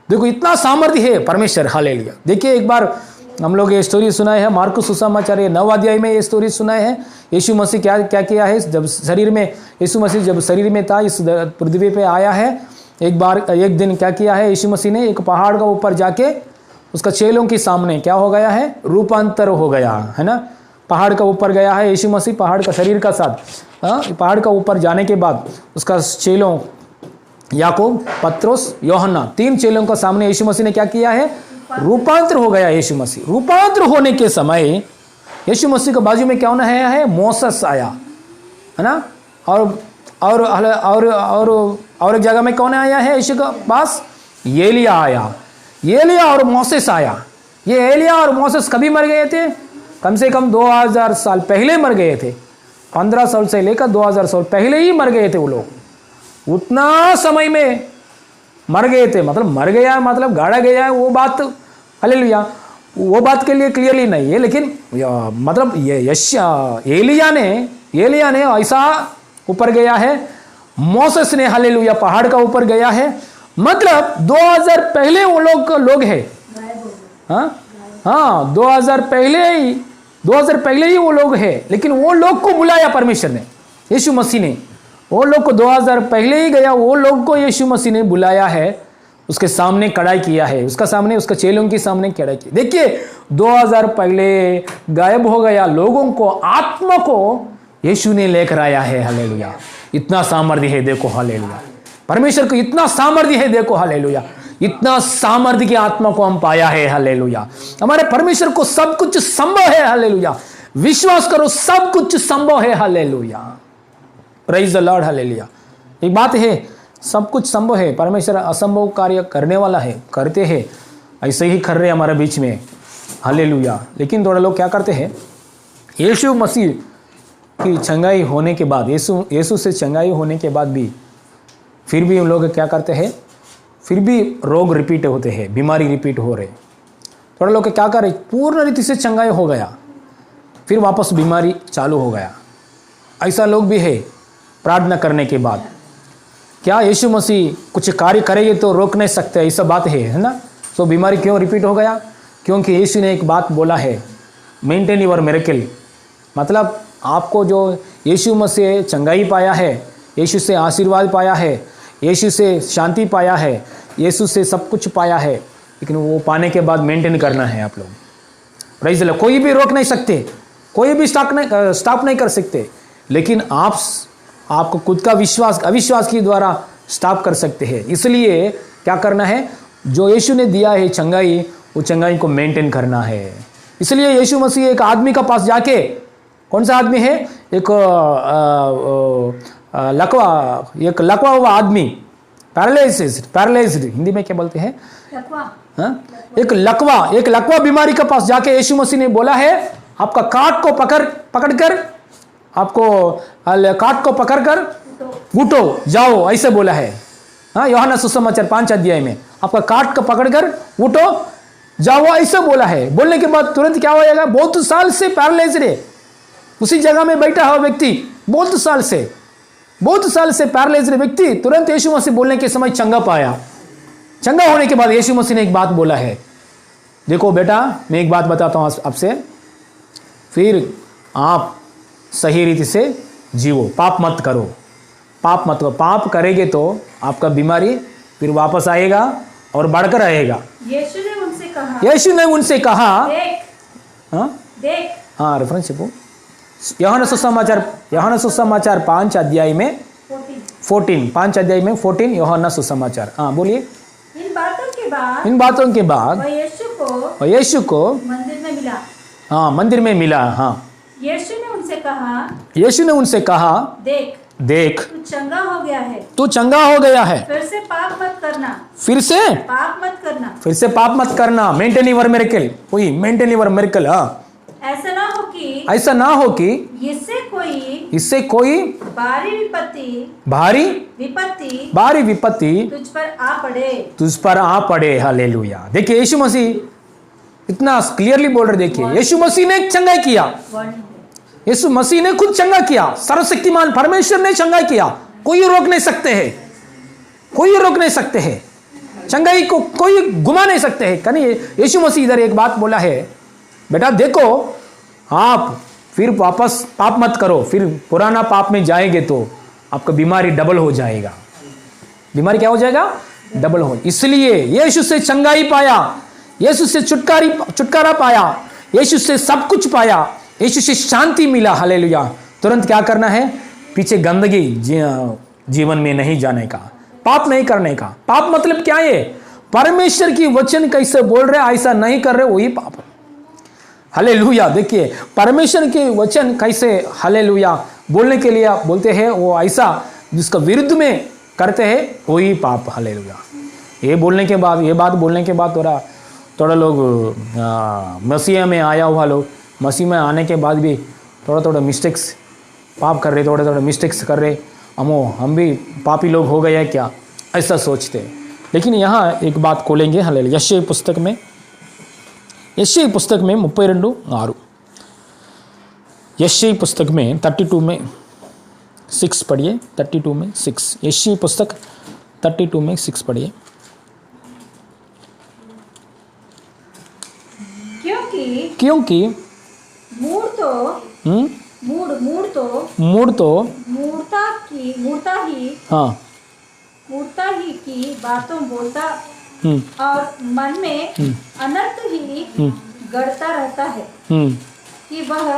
देखो इतना सामर्थ्य है परमेश्वर। हालेलुया। देखिए एक बार हम लोग ये स्टोरी सुनाए हैं, मार्कुस सुसमाचार 9 अध्याय में ये स्टोरी सुनाए हैं। यीशु मसीह क्या किया है? जब यीशु मसीह जब शरीर में था, इस पृथ्वी पे आया है, एक दिन क्या किया है? यीशु मसीह ने एक पहाड़ का ऊपर जाके उसका चेलों के सामने क्या हो गया है? रूपांतर हो गया है ना। पहाड़ का ऊपर गया है यीशु मसीह, पहाड़ का शरीर का साथ। पहाड़ का ऊपर जाने के बाद उसका चेलों याकूब, पत्रोस, योहन्ना, 3 चेलों का सामने यीशु मसीह ने क्या किया है? रूपांतर हो गया यीशु मसीह। रूपांतर होने के समय यीशु मसीह के बाजू में क्या होना है? मोसेस आया, है ना, और एक जगह में कौन आया है यीशु के पास? एलिया आया। एलिया और मोसेस आया। ये एलिया और मोसेस कभी मर गए थे? कम से कम 2000 साल पहले मर गए थे। 15 साल से लेकर 2000 साल पहले ही मर गए थे वो लोग। उतना समय में मर गए थे, मतलब मर गया मतलब गाड़ा गया है, वो बात हालेलुया, वो बात के लिए क्लियरली नहीं है, लेकिन मतलब ये एलिया ने ऐसा ऊपर गया है, मोसेस ने हालेलुया पहाड़ का ऊपर गया है, मतलब 2000 पहले वो लोग है। हाँ 2000 पहले ही वो लोग है, लेकिन वो लोग को बुलाया परमेश्वर ने, यीशु मसीह ने। वो लोग को 2000 पहले ही गया, वो लोग को यीशु मसीह ने बुलाया है, उसके सामने कड़ाई किया है, उसका चेलों के सामने कड़ाई की। देखिए 2000 पहले गायब हो गया लोगों को, आत्मा को यीशु ने लेकर आया है। हालेलुया। इतना सामर्थ्य है देखो। हालेलुया। परमेश्वर को इतना सामर्थ्य है देखो। हालेलुया। इतना सामर्थ्य की आत्मा को हम पाया है। हालेलुया। हमारे परमेश्वर को सब कुछ संभव है। हालेलुया। विश्वास करो, सब कुछ संभव है। Hallelujah. Praise the Lord. Hallelujah. एक बात है, सब कुछ संभव है। परमेश्वर असंभव कार्य करने वाला है, करते हैं, ऐसे ही कर रहे हमारे बीच में। हालेलुया। लेकिन थोड़ा लोग क्या करते हैं, यीशु मसीह की चंगाई होने के बाद, यीशु से चंगाई होने के बाद भी फिर भी उन लोग क्या करते हैं, फिर भी रोग रिपीट होते हैं, बीमारी रिपीट हो रहे। थोड़ा लोग क्या कर रहे, पूर्ण रीति से चंगाई हो गया, फिर वापस बीमारी चालू हो गया। ऐसा लोग भी है। प्रार्थना करने के बाद क्या यीशु मसीह कुछ कार्य करेंगे तो रोक नहीं सकते, ऐसा बात है ना। तो बीमारी क्यों रिपीट हो गया? क्योंकि यीशु ने एक बात बोला है, मेंटेन योर मिरेकल। मतलब आपको जो यीशु मसीह चंगाई पाया है, यीशु से आशीर्वाद पाया है, यीशु से शांति पाया है, यीशु से सब कुछ पाया है, लेकिन वो पाने के बाद मेंटेन करना है आप लोग। Praise the Lord. कोई भी रोक नहीं सकते, कोई भी स्टॉप नहीं कर सकते, लेकिन आपको खुद का विश्वास अविश्वास के द्वारा स्टॉप कर सकते हैं। इसलिए क्या करना है, जो यीशु ने दिया है चंगाई, वो चंगाई को मेंटेन करना है। इसलिए यीशु मसीह एक आदमी का पास जाके, कौन सा आदमी है, एक लकवा हुआ आदमी, पैरालाइज्ड हिंदी में क्या बोलते हैं, एक लकवा बीमारी के पास जाके यीशु मसीह ने बोला है, आपका काट को पकड़कर उठो जाओ, ऐसे बोला है। हाँ, यूहन्ना सुसमाचार 5 अध्याय में आपका काट को पकड़कर उठो जाओ, ऐसे बोला है। बोलने के बाद तुरंत क्या होएगा, बहुत साल से पैरालाइज्ड है, उसी जगह में बैठा हुआ व्यक्ति, बहुत साल से पैरालाइज्ड व्यक्ति तुरंत यीशु मसीह बोलने के समय चंगा पाया। चंगा होने के बाद यीशु मसीह ने एक बात बोला है, देखो बेटा, मैं एक बात बताता हूँ आपसे, फिर आप सही रीति से जीवो, पाप मत करो। पाप करेंगे तो आपका बीमारी फिर वापस आएगा और बढ़कर आएगा। यीशु ने उनसे कहा देख। हाँ, रेफरेंस है वो यूहन्ना सुसमाचार 5 अध्याय में 14 यूहन्ना सुसमाचार। हाँ बोलिए। इन बातों के बाद वह यीशु को मंदिर में मिला। हाँ, मंदिर में मिला। हाँ, यीशु ने उनसे कहा देख तू चंगा हो गया है। फिर से पाप मत करना। Maintain your miracle. वही मेंटेन योर मिरेकल। हाँ, ऐसा ना हो कि इससे कोई भारी विपत्ति तुझ पर आ पड़े। हालेलुया। देखिए यीशु मसीह इतना क्लियरली बोल रहे। देखिए यीशु मसीह ने चंगा किया, यीशु मसीह ने खुद चंगा किया, सर्वशक्तिमान परमेश्वर ने चंगा किया। कोई रोक नहीं सकते हैं, चंगाई को कोई घुमा नहीं सकते हैं। कहीं यीशु मसीह इधर एक बात बोला है, बेटा देखो, आप फिर वापस पाप मत करो, फिर पुराना पाप में जाएंगे तो आपका बीमारी डबल हो जाएगा। बीमारी क्या हो जाएगा? डबल हो। इसलिए यीशु से चंगाई पाया, यीशु से छुटकारा पाया, यीशु से सब कुछ पाया, यीशु से शांति मिला। हालेलुया। तुरंत क्या करना है, पीछे गंदगी जीवन में नहीं जाने का, पाप नहीं करने का। पाप मतलब क्या है? परमेश्वर की वचन कैसे बोल रहे ऐसा नहीं कर रहे, वही पाप। हालेलुया। देखिए परमेश्वर के वचन कैसे हालेलुया बोलने के लिए बोलते हैं, वो ऐसा जिसका विरुद्ध में करते हैं, वही पाप। हालेलुया। ये बात बोलने के बाद थोड़ा लोग मसीह में आया हुआ लोग, मसीह में आने के बाद भी थोड़ा मिस्टेक्स पाप कर रहे, थोड़ा मिस्टेक्स कर रहे, हम भी पापी लोग हो गए हैं क्या, ऐसा सोचते हैं। लेकिन यहाँ एक बात खोलेंगे। हालेलुया। यशाया पुस्तक में 32:6 यशाया पुस्तक में 32 में 6 पढ़िए। 32 में 6 यशाया पुस्तक 32 में 6 पढ़िए। क्योंकि मूढ़ तो मूर्ता ही की बातों बोलता और मन में अनर्थ ही गढ़ता रहता है कि वह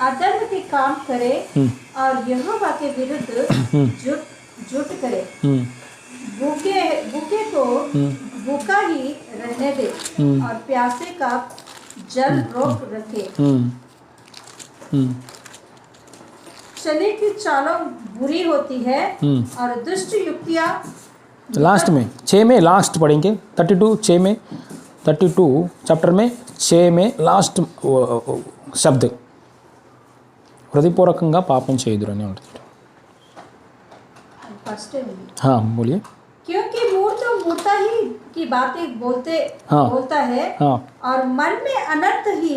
अधर्म के काम करे और यहोवा के विरुद्ध जुट करे। भूखे को भूखा ही रहने दे और प्यासे का जल रोक रखे। चने की चालों बुरी होती है और दुष्ट युक्तियां। लास्ट में 6 में लास्ट पढ़ेंगे 32 चैप्टर में 6 में లాస్ట్ శబ్ద హృదయపూర్వకంగా పాపం చేయదురు అని ఉంటుంది। हाँ बोलिए। क्योंकि मूर्ख तो मूर्खता ही की बातें बोलता है और मन में अनर्थ ही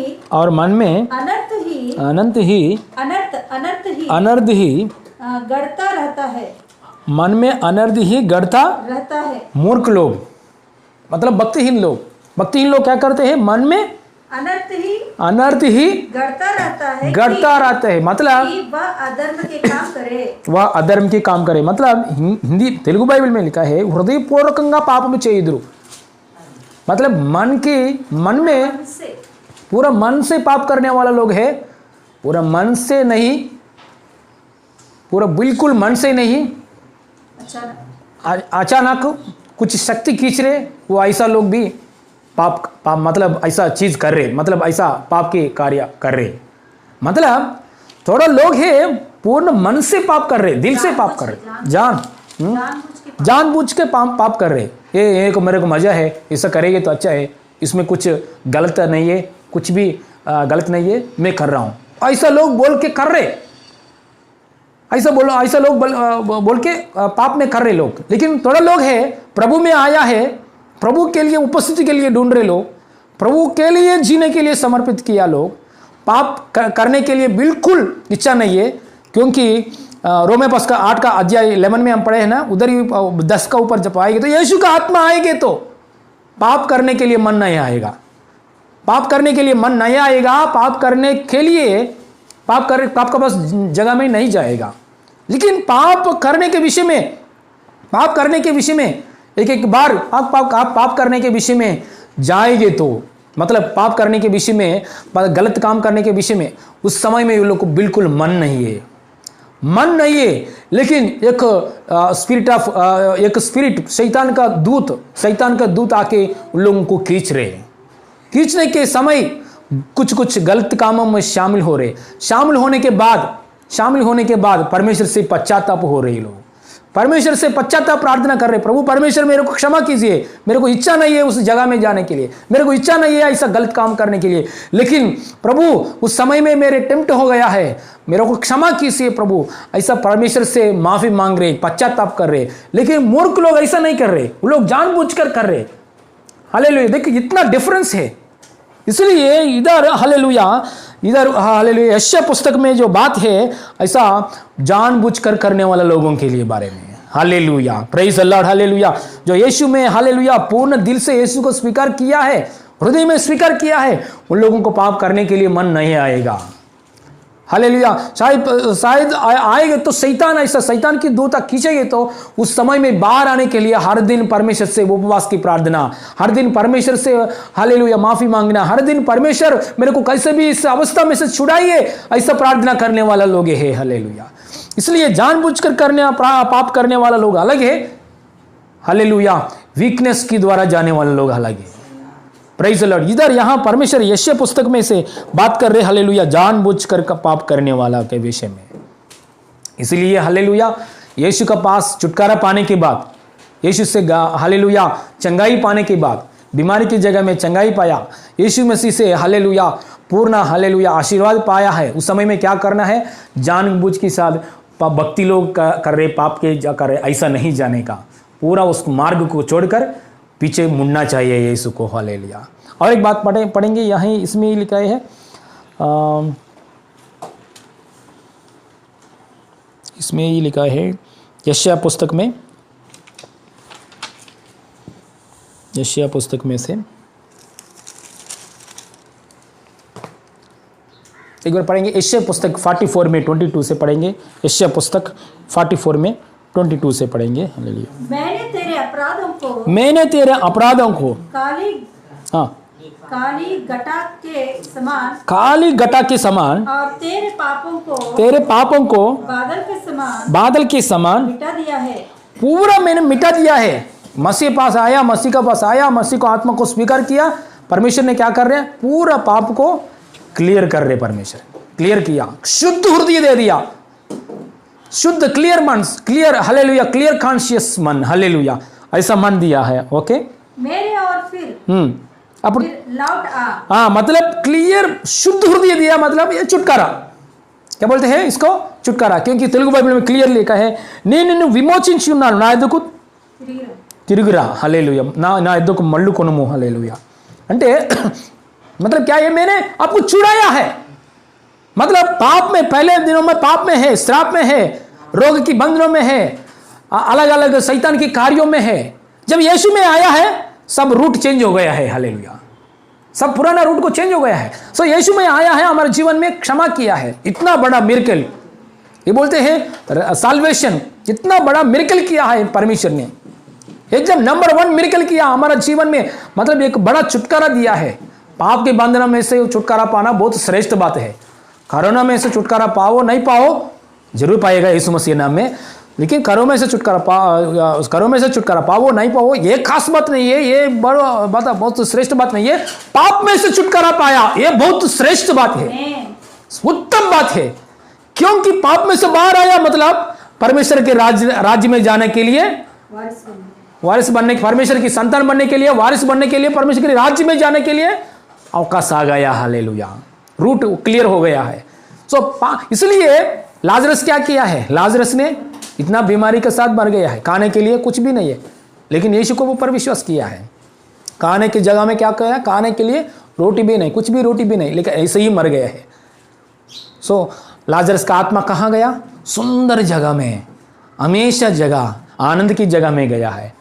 गढ़ता रहता है। मन में अनर्थ ही गढ़ता रहता है। मूर्ख लोग मतलब भक्तिहीन लोग क्या करते हैं? मन में अनर्थ ही गढ़ता रहता है मतलब वह अधर्म के काम करे। मतलब हिंदी तेलुगु बाइबल में लिखा है हृदयपूर्वకంగా పాపము చేయుదురు। मतलब मन में पूरा मन से पाप करने वाला लोग है। पूरा मन से नहीं, पूरा बिल्कुल मन से नहीं, अचानक कुछ शक्ति खींच रहे, वो ऐसा लोग भी पाप मतलब ऐसा चीज कर रहे, मतलब ऐसा पाप के कार्य कर रहे। मतलब थोड़ा लोग है पूर्ण मन से पाप कर रहे, दिल से पाप कर रहे, जानबूझ के पाप कर रहे। ये को मेरे को मजा है, ऐसा करेंगे तो अच्छा है, इसमें कुछ गलत नहीं है, कुछ भी गलत नहीं है, मैं कर रहा हूँ, ऐसा लोग बोल के कर रहे। ऐसा लोग बोल के पाप में कर रहे लोग। लेकिन थोड़ा लोग है प्रभु में आया है, प्रभु के लिए उपस्थिति के लिए ढूंढ रहे लोग, प्रभु के लिए जीने के लिए समर्पित किया लोग, पाप करने के लिए बिल्कुल इच्छा नहीं है। क्योंकि रोमे पस का 8 का अध्याय 11 में हम पढ़े हैं ना, उधर ही 10 का ऊपर जब आएगी तो यीशु का आत्मा आएगी तो पाप करने के लिए मन नहीं आएगा। पाप करने के लिए मन नहीं आएगा, पाप करने के लिए पाप का बस जगह में नहीं जाएगा। लेकिन पाप करने के विषय में एक बार पाप करने के विषय में जाएंगे तो मतलब पाप करने के विषय में, गलत काम करने के विषय में उस समय में ये लोग को बिल्कुल मन नहीं है। लेकिन एक स्पिरिट शैतान का दूत आके उन लोगों को खींचने के समय कुछ गलत कामों में शामिल हो रहे। शामिल होने के बाद परमेश्वर से पश्चाताप हो रहे लोग, परमेश्वर से पश्चाताप प्रार्थना कर रहे, प्रभु परमेश्वर मेरे को क्षमा कीजिए, मेरे को इच्छा नहीं है उस जगह में जाने के लिए, मेरे को इच्छा नहीं है ऐसा गलत काम करने के लिए, लेकिन प्रभु उस समय में मेरे टेम्प्ट हो गया है, मेरे को क्षमा कीजिए प्रभु, ऐसा परमेश्वर से माफी मांग रहे, पश्चाताप कर रहे। लेकिन मूर्ख लोग ऐसा नहीं कर रहे, वो लोग जानबूझकर कर रहे। हालेलुया, देखिए इतना डिफरेंस है। इसलिए इधर हालेलुया यशाया पुस्तक में जो बात है ऐसा जानबूझकर करने वाला लोगों के लिए बारे में। Hallelujah, praise the Lord, hallelujah. जो यीशु में हालेलुया पूर्ण दिल से यीशु को स्वीकार किया है, हृदय में स्वीकार किया है, उन लोगों को पाप करने के लिए मन नहीं आएगा। हालेलुया, शायद आएगा तो शैतान की दूत खींचेंगे तो उस समय में बाहर आने के लिए हर दिन परमेश्वर से उपवास की प्रार्थना, हर दिन परमेश्वर से हालेलुया माफी मांगना, हर दिन परमेश्वर मेरे को कैसे भी इस अवस्था में से छुड़ाइए, ऐसा प्रार्थना करने वाला लोग है। हालेलुया, इसलिए जानबूझकर पाप करने वाला लोग अलग है, हालेलुया वीकनेस की द्वारा जाने वाले लोग अलग है। Praise the Lord. इधर यहाँ परमेश्वर यशाया पुस्तक में से बात कर रहे हालेलुया जानबूझकर पाप करने वाला के विषय में। इसलिए हालेलुया यीशु का पास छुटकारा पाने के बाद, यीशु से हालेलुया चंगाई पाने के बाद, बीमारी की जगह में चंगाई पाया, यीशु मसीह से हालेलुया पूर्ण हालेलुया आशीर्वाद पाया है। उस समय में क्या करना है? जानबूझ के साथ भक्ति लोग कर रहे, पाप के कर रहे, ऐसा नहीं जाने का, पूरा उस मार्ग को छोड़कर पीछे मुड़ना चाहिए यीशु को। हालेलुया। और एक बात पढ़ेंगे यहीं, इसमें ही लिखा है इसमें ही लिखा है यशाया पुस्तक में से एक बार पढ़ेंगे। यशाया पुस्तक 44 में 22 से पढ़ेंगे। यशाया पुस्तक 44 में 22 से पढ़ेंगे। हालेलुया। मैंने तेरे अपराधों को हाँ काली घटा के समान काली घटा के समान और तेरे पापों को बादल के समान मिटा दिया है। पूरा मैंने मिटा दिया है। मसीह पास आया, मसीह का पास आया, मसीह को आत्मा को स्वीकार किया, परमेश्वर ने क्या कर रहे हैं, पूरा पाप को क्लियर कर रहे। परमेश्वर क्लियर किया, शुद्ध हृदय दे दिया, शुद्ध क्लियर मन, क्लियर हालेलुया, क्लियर कॉन्शियस मन, हालेलुया, ऐसा मन दिया है। ओके, मेरे और फिर अपन लौट आ। हाँ, मतलब क्लियर शुद्ध हृदय दिया, मतलब ये छुटकारा। क्या बोलते हैं इसको, छुटकारा। क्योंकि तेलुगु बाइबल में क्लियर लिखा है, నేను విమోచించున్నాను, నా ఎద్దుకు తిరుగురా, హల్లెలూయా, నా ఎద్దుకు మళ్ళు కొనుము, హల్లెలూయా। అంటే मतलब क्या है, मैंने आपको छुड़ाया है। मतलब पाप में, पहले दिनों में पाप में है, श्राप में है, रोग की बंधनों में है, अलग अलग शैतान के कार्यों में है। जब यीशु में आया है, सब रूट चेंज हो गया है, हालेलुया, सब पुराना रूट को चेंज हो गया है। सो यीशु में आया है, हमारे जीवन में क्षमा किया है। इतना बड़ा मिरेकल, ये बोलते हैं साल्वेशन, इतना बड़ा मिरेकल किया है परमेश्वर ने, एकदम नंबर 1 मिरेकल किया हमारा जीवन में। मतलब एक बड़ा छुटकारा दिया है। पाप के बंधन में से छुटकारा पाना बहुत श्रेष्ठ बात है। कोरोना में से छुटकारा पाओ नहीं पाओ, जरूर पाएगा यीशु मसीह नाम में, लेकिन करो में से छुटकारा पाओ नहीं पाओ, ये खास बात नहीं है, ये बड़ा बात, बहुत श्रेष्ठ बात नहीं है। पाप में से छुटकारा पाया, ये बहुत श्रेष्ठ बात है, उत्तम बात है। क्योंकि पाप में से बाहर आया, मतलब परमेश्वर के राज्य में जाने के लिए, वारिस बनने, परमेश्वर की संतान बनने के लिए, वारिस बनने के लिए, परमेश्वर के राज्य में जाने के लिए अवकाश आ गया, हालेलुया, रूट क्लियर हो गया है। इसलिए लाजरस क्या किया है, लाजरस ने इतना बीमारी के साथ मर गया है, खाने के लिए कुछ भी नहीं है, लेकिन यीशु को ऊपर विश्वास किया है। खाने की जगह में क्या किया, खाने के लिए रोटी भी नहीं, कुछ भी रोटी भी नहीं, लेकिन ऐसे ही मर गया है। लाजरस का आत्मा कहाँ गया, सुंदर जगह में, हमेशा जगह, आनंद की जगह में गया है।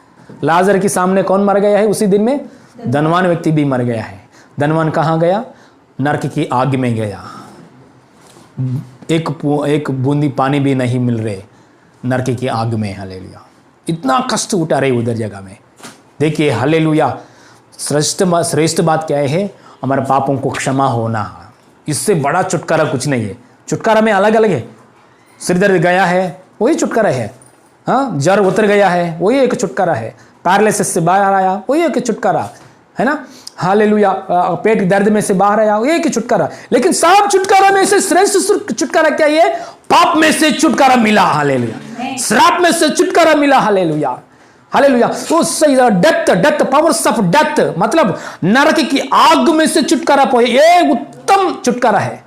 लाजर के सामने कौन मर गया है उसी दिन में, धनवान व्यक्ति भी मर गया है। धनवान कहाँ गया, नरक की आग में गया, एक बूंदी पानी भी नहीं मिल रहे, नरक की आग में, हालेलुया, इतना कष्ट उठा रहे उधर जगह में। देखिए हालेलुया, श्रेष्ठ बात क्या है, हमारे पापों को क्षमा होना, इससे बड़ा छुटकारा कुछ नहीं है। छुटकारा में अलग अलग है, सिर दर्द गया है वही छुटकारा है, हाँ, जर उतर गया है वही एक छुटकारा है, पैरालिसिस से बाहर आया वही एक छुटकारा है ना, हालेलुया, पेट दर्द में से बाहर आया वही एक छुटकारा। लेकिन सब छुटकारा में से श्रेष्ठ छुटकारा क्या है, पाप में से छुटकारा मिला, हालेलुया, श्राप में से छुटकारा मिला, हालेलुया, हालेलुया। तो डेथ, पावर्स ऑफ डेथ, मतलब नरक की आग में से छुटकारा पाए, ये उत्तम छुटकारा है।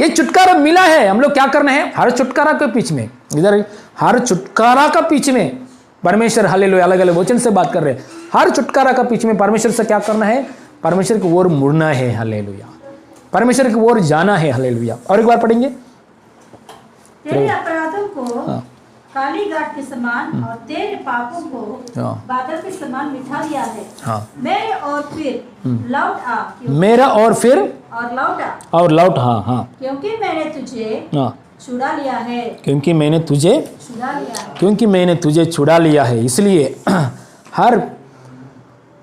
ये छुटकारा मिला है, हम लोग क्या करना है, हर छुटकारा के पीछे में, इधर हर छुटकारा का पीछे में परमेश्वर, हालेलुया, अलग अलग वचन से बात कर रहे हैं। हर छुटकारा का पीछे में परमेश्वर से क्या करना है, परमेश्वर की ओर मुड़ना है, हालेलुया, परमेश्वर की ओर जाना है, हालेलुया। और एक बार पढ़ेंगे, तेरे अपराधों को काली घाट के समान और तेरे पापों को बादल के समान मिटा दिया है। मेरे और फिर लौट आ, मेरा और फिर और लौट आ, हाँ, क्योंकि मैंने तुझे छुड़ा लिया है, क्योंकि मैंने तुझे छुड़ा लिया है। इसलिए हर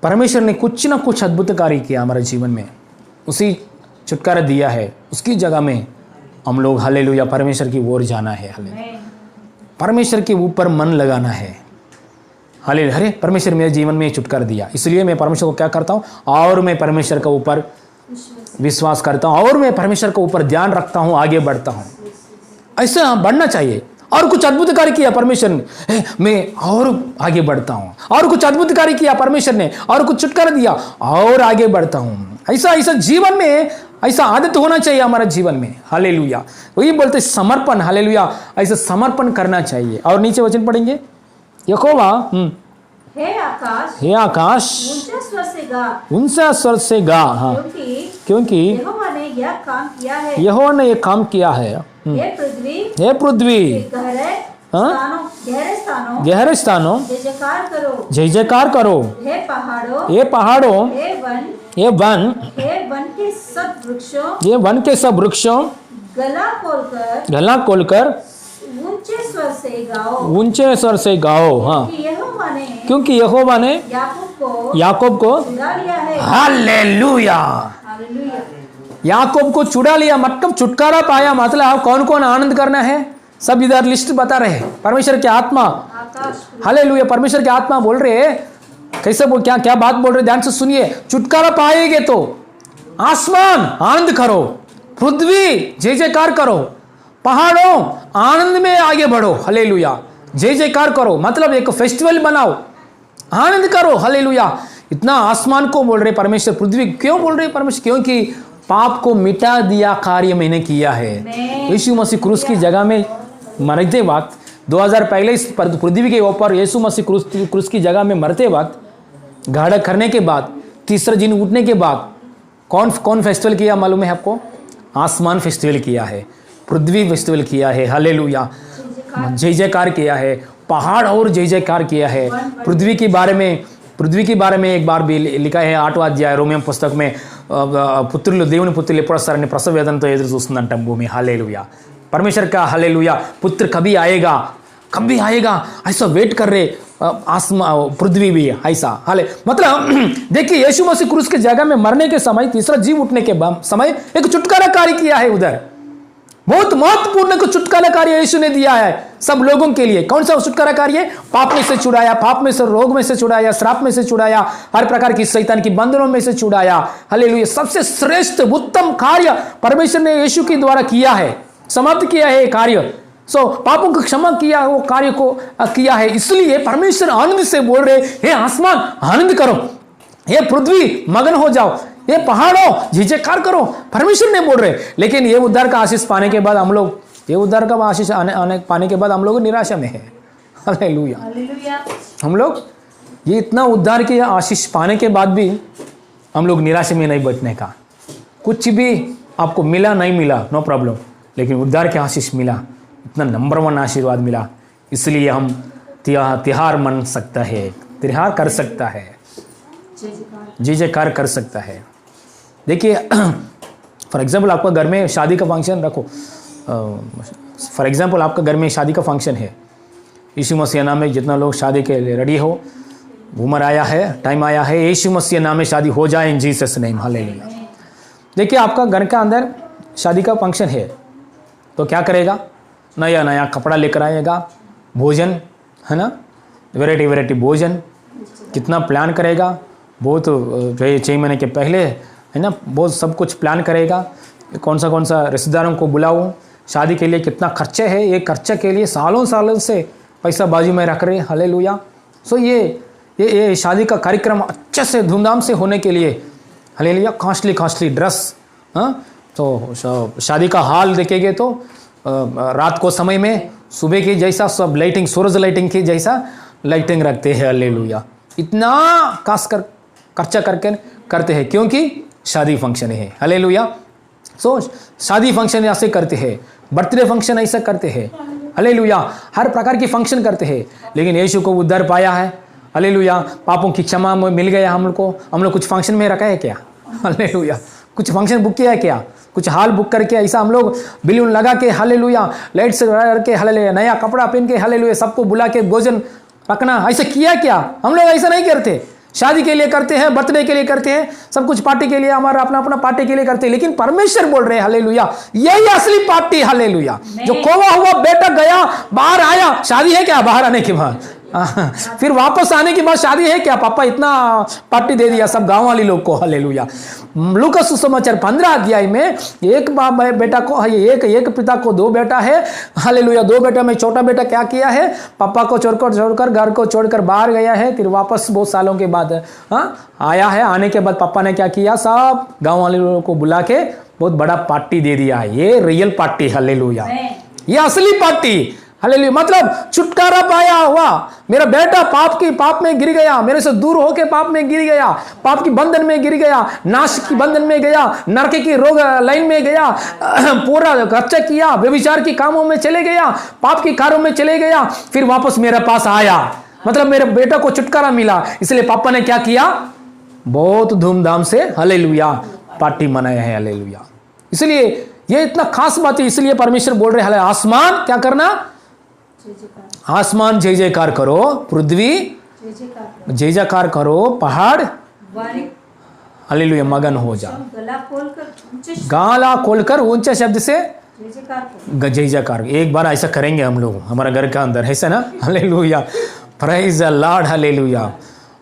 परमेश्वर ने कुछ ना कुछ अद्भुत कार्य किया हमारे जीवन में, उसी छुटकारा दिया है, उसकी जगह में हम लोग, हालेलुया, परमेश्वर की ओर जाना है, हालेलुया, परमेश्वर के ऊपर मन लगाना है, हालेलुया। अरे परमेश्वर मेरे जीवन में छुटकारा दिया, इसलिए मैं परमेश्वर को क्या करता हूँ, और मैं परमेश्वर के ऊपर विश्वास करता हूँ, और मैं परमेश्वर के ऊपर ध्यान रखता हूँ, आगे बढ़ता हूँ। ऐसा बढ़ना चाहिए। और कुछ अद्भुत कार्य किया परमेश्वर ने, मैं और आगे बढ़ता हूँ, और कुछ अद्भुत कार्य किया परमेश्वर ने, और कुछ छुटकारा दिया और आगे बढ़ता हूँ। ऐसा जीवन में ऐसा आदत होना चाहिए हमारे जीवन में, हालेलुया। वही बोलते समर्पण, हालेलुया, ऐसा समर्पण करना चाहिए। और नीचे वचन पढ़ेंगे, यहोवा हे आकाश ऊंचा स्वर से गा, हाँ, क्योंकि यहोवा ने यह काम किया है, ये काम किया है। हे पृथ्वी गहरे स्थानों जय जयकार करो, हे पहाड़ों, ये वन के सब वृक्षों गला खोलकर ऊंचे स्वर से गाओ, हाँ, क्योंकि यहोवा ने याकूब को छुड़ा लिया है। Hallelujah, hallelujah. याकूब को छुड़ा लिया मतलब छुटकारा पाया। मतलब कौन कौन आनंद करना है, सब इधर लिस्ट बता रहे हैं। परमेश्वर की आत्मा, हालेलुया, परमेश्वर की आत्मा बोल रहे हैं। कैसे बोल, क्या क्या बात बोल रहे, ध्यान से सुनिए। छुटकारा पाएंगे तो आसमान आनंद करो, पृथ्वी जय जयकार करो, पहाड़ों आनंद में आगे बढ़ो, हालेलुया, जय जयकार करो। मतलब एक फेस्टिवल बनाओ, आनंद करो, हालेलुया। इतना आसमान को बोल रहे परमेश्वर, पृथ्वी क्यों बोल रहे परमेश्वर? क्योंकि पाप को मिटा दिया कार्य मैंने किया है। यीशु मसीह क्रूस की जगह में मरते वक्त 2000 पहले इस पृथ्वी के ऊपर यीशु मसीह क्रूस की जगह में मरते वक्त गाढ़ा करने के बाद तीसरे दिन उठने के बाद कौन फेस्टिवल किया मालूम है आपको? आसमान फेस्टिवल किया है, पृथ्वी फेस्टिवल किया है, हालेलुया, जय जयकार किया है, पहाड़ और जय जयकार किया है। पृथ्वी के बारे में एक बार भी लिखा है 8वां अध्याय रोमियो पुस्तक में, పుత్రులు దేవుని పుత్రులు ఎప్పుడు వస్తారని ప్రసవ వేదనతో ఎదురు చూస్తుందంట భూమి, हालेलुया। परमेश्वर का हालेलुया, पुत्र कभी आएगा ऐसा वेट कर रहे आसमान पृथ्वी भी ऐसा, हाले। मतलब देखिए यीशु मसीह क्रूस की जगह में मरने के समय, तीसरा जीव उठने के समय एक छुटकारा कार्य किया है। उधर बहुत महत्वपूर्ण को छुटकारा कार्य यीशु ने दिया है सब लोगों के लिए। कौन सा छुटकारा कार्य? पाप में से छुड़ाया, पाप में से, रोग में से छुड़ाया, श्राप में से छुड़ाया, हर प्रकार की शैतान की बंधनों में से छुड़ाया, हालेलुया। सबसे श्रेष्ठ उत्तम कार्य परमेश्वर ने यीशु के द्वारा किया है, समाप्त किया है कार्य। पापों को क्षमा किया, वो कार्य को किया है। इसलिए परमेश्वर आनंद से बोल रहे, हे आसमान आनंद करो, हे पृथ्वी मगन हो जाओ, ये पहाड़ों जय जयकार करो, परमेश्वर ने बोल रहे। लेकिन ये उद्धार का आशीष पाने के बाद हम लोग, ये उद्धार का आशीष पाने के बाद हम लोग निराशा में है, हालेलुया। हम लोग ये इतना उद्धार की आशीष पाने के बाद भी हम लोग निराशा में नहीं बैठने का। कुछ भी आपको मिला नहीं मिला नो प्रॉब्लम, लेकिन उद्धार की आशीष मिला, इतना नंबर 1 आशीर्वाद मिला, इसलिए हम तिहार मन सकता है, तिहार कर सकता है, जय जयकार कर सकता है। देखिए फॉर एग्जाम्पल आपका घर में शादी का फंक्शन रखो, फॉर एग्जाम्पल आपका घर में शादी का फंक्शन है, यीशु मसीह नाम में जितना लोग शादी के लिए रेडी हो, उम्र आया है, टाइम आया है, यीशु मसीह नाम में शादी हो जाए इन जीसस नेम, हालेलुया। देखिए आपका घर का अंदर शादी का फंक्शन है तो क्या करेगा? नया कपड़ा लेकर आएगा, भोजन है ना, वैरायटी भोजन, कितना प्लान करेगा, बहुत 6 महीने के पहले है ना, बहुत सब कुछ प्लान करेगा। कौन सा रिश्तेदारों को बुलाऊं, शादी के लिए कितना खर्चे है, ये खर्चे के लिए सालों से पैसा बाजू में रख रहे, हालेलुया। ये शादी का कार्यक्रम अच्छे से धूमधाम से होने के लिए, हालेलुया, कॉस्टली ड्रेस, हाँ। तो शादी का हाल देखेंगे तो रात को समय में सुबह की जैसा सब लाइटिंग, सूरज लाइटिंग की जैसा लाइटिंग रखते हैं, हालेलुया। इतना खास कर खर्चा करके करते हैं क्योंकि शादी फंक्शन है, हालेलुया। शादी फंक्शन ऐसे करते हैं, बर्थडे फंक्शन ऐसा करते हैं, हालेलुया, हर प्रकार की फंक्शन करते हैं। लेकिन यीशु को उद्धार पाया है, हालेलुया, पापों की क्षमा मिल गया हम लोग कुछ फंक्शन में रखा है क्या? हालेलुया, कुछ फंक्शन बुक किया है क्या? कुछ हाल बुक करके ऐसा हम लोग बिलून लगा के, हालेलुया, लाइट्स करके, हालेलुया, नया कपड़ा पहन के, हालेलुया, सबको बुला के भोजन रखना, ऐसा किया क्या? हम लोग ऐसा नहीं करते। शादी के लिए करते हैं, बर्थडे के लिए करते हैं, सब कुछ पार्टी के लिए, हमारा अपना पार्टी के लिए करते हैं। लेकिन परमेश्वर बोल रहे हैं, हालेलुया, यही असली पार्टी, हालेलुया। जो खोवा हुआ बेटा गया, बाहर आया, शादी है क्या? बाहर आने के बाद फिर वापस आने के बाद शादी है क्या? पापा इतना पार्टी दे दिया सब गांव वाले लोग को, हालेलुया। लूका सुसमाचार 15 अध्याय में एक बेटा को, एक पिता को 2 बेटा है, हालेलुया। 2 बेटा में छोटा बेटा क्या किया है? पापा को छोड़कर घर को छोड़कर बाहर गया है, फिर वापस बहुत सालों के बाद आया है। आने के बाद पापा ने क्या किया? सब गाँव वाले लोगों को बुला के बहुत बड़ा पार्टी दे दिया है। ये रियल पार्टी, हालेलुया, ये असली पार्टी, हालेलुया। मतलब छुटकारा पाया हुआ मेरा बेटा पाप में गिर गया, मेरे से दूर होके पाप में गिर गया, पाप की बंधन में गिर गया, नाश की बंधन में गया, नरक की रोग लाइन में गया, पूरा खर्चा किया, व्यभिचार की कामों में चले गया, पाप की कार्यों में चले गया, फिर वापस मेरे पास आया। मतलब मेरे बेटा को छुटकारा मिला, इसलिए पापा ने क्या किया? बहुत धूमधाम से, हालेलुया, पार्टी मनाया है, हालेलुया। इसलिए ये इतना खास बात है, इसलिए परमेश्वर बोल रहे हैं, आसमान क्या करना? आसमान जय जयकार करो, पृथ्वी जय जयकार करो, पहाड़ हालेलुया मगन हो जा। गाला खोलकर ऊंचे शब्द से जय जयकार। एक बार ऐसा करेंगे हम लोग हमारा घर का अंदर, ऐसा ना। Hallelujah, praise the Lord, hallelujah.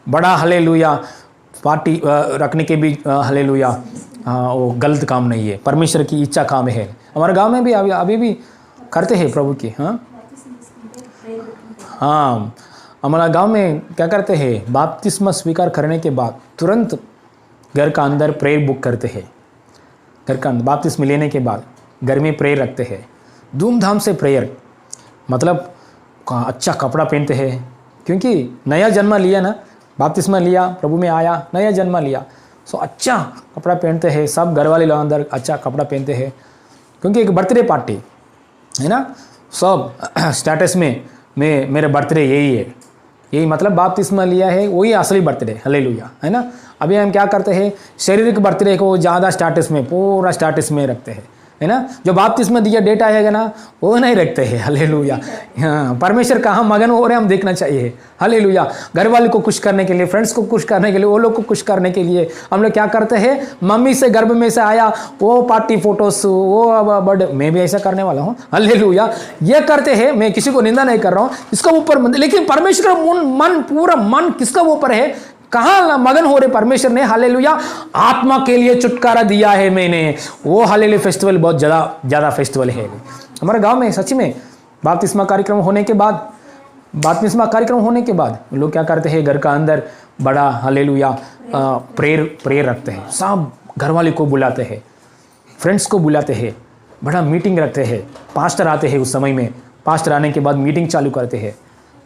बड़ा हालेलुया पार्टी रखने के भी हालेलुया वो गलत काम नहीं है, परमेश्वर की इच्छा काम है। हमारे गांव में भी अभी भी करते हैं प्रभु की। हाँ, हमारा गांव में क्या करते हैं, बपतिस्मा स्वीकार करने के बाद तुरंत घर का अंदर प्रेयर बुक करते हैं। घर का अंदर बपतिस्मा लेने के बाद घर में प्रेयर रखते हैं, धूमधाम से प्रेयर। मतलब अच्छा कपड़ा पहनते हैं, क्योंकि नया जन्म लिया ना, बपतिस्मा लिया, प्रभु में आया, नया जन्म लिया। सो अच्छा कपड़ा पहनते हैं, सब घर वाले लोग अंदर अच्छा कपड़ा पहनते हैं, क्योंकि एक बर्थडे पार्टी है ना। सब स्टेटस में मेरे बर्थडे यही है, यही मतलब बपतिस्मा लिया है वही असली बर्थडे, हालेलुया, है ना। अभी हम क्या करते हैं, शारीरिक बर्थडे को ज़्यादा स्टेटस में, पूरा स्टेटस में रखते हैं, है ना। जो बपतिस्मा दिया डेट आएगा ना वो नहीं रखते हैं, हालेलुया। हाँ, परमेश्वर कहाँ मगन हो रहे हम देखना चाहिए, हालेलुया। घर वाले को खुश करने के लिए, फ्रेंड्स को खुश करने के लिए, वो लोग को खुश करने के लिए हम लोग क्या करते हैं, मम्मी से गर्भ में से आया वो पार्टी फोटोस, वो बर्थडे, मैं भी ऐसा करने वाला हूँ, हालेलुया। ये करते हैं, मैं किसी को निंदा नहीं कर रहा हूँ, इसका ऊपर, लेकिन परमेश्वर का मन पूरा मन किसका ऊपर है, कहाँ मगन हो रहे परमेश्वर ने, हालेलुया। आत्मा के लिए छुटकारा दिया है मैंने, वो हालेलुया फेस्टिवल बहुत ज़्यादा फेस्टिवल है हमारे गांव में। सच में बपतिस्मा कार्यक्रम होने के बाद लोग क्या करते हैं, घर का अंदर बड़ा हालेलुया प्रेयर रखते हैं, सब घर वाले को बुलाते हैं, फ्रेंड्स को बुलाते हैं, बड़ा मीटिंग रखते हैं। पास्टर आते हैं उस समय में, पास्टर आने के बाद मीटिंग चालू करते हैं।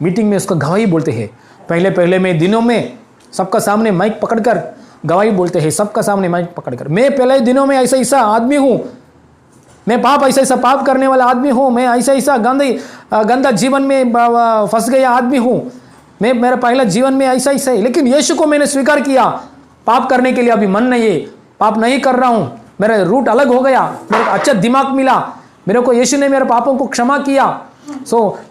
मीटिंग में उसका गवाही बोलते हैं। पहले में दिनों में सबका सामने माइक पकड़कर गवाही बोलते हैं, सबका सामने माइक पकड़कर। मैं पहले दिनों में ऐसा आदमी हूँ, मैं ऐसा पाप करने वाला आदमी हूँ, मैं ऐसा गंदा जीवन में फंस गया आदमी हूँ, मैं मेरा पहला जीवन में ऐसा है, लेकिन यीशु को मैंने स्वीकार किया। पाप करने के लिए अभी मन नहीं है, पाप नहीं कर रहा हूँ, मेरा रूट अलग हो गया, मेरे को अच्छा दिमाग मिला, मेरे को यीशु ने मेरे पापों को क्षमा किया।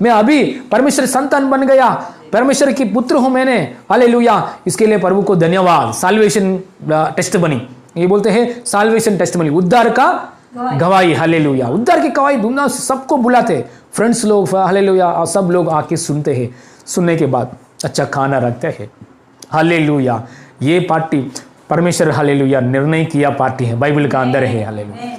मैं अभी परमेश्वर संतान बन गया, परमेश्वर की पुत्र हूं मैंने, हालेलुया। इसके लिए प्रभु को धन्यवाद। साल्वेशन टेस्टिमनी, ये बोलते हैं साल्वेशन टेस्टिमनी, उद्धार का गवाही, हालेलुया। उद्धार की गवाही दुनिया से सबको बुलाते, फ्रेंड्स लोग, हालेलुया, और सब लोग आके सुनते हैं। सुनने के बाद अच्छा खाना रखते हैं, हालेलुया। ये पार्टी परमेश्वर, हालेलुया, निर्णय किया पार्टी है, बाइबल का अंदर है, हालेलुया,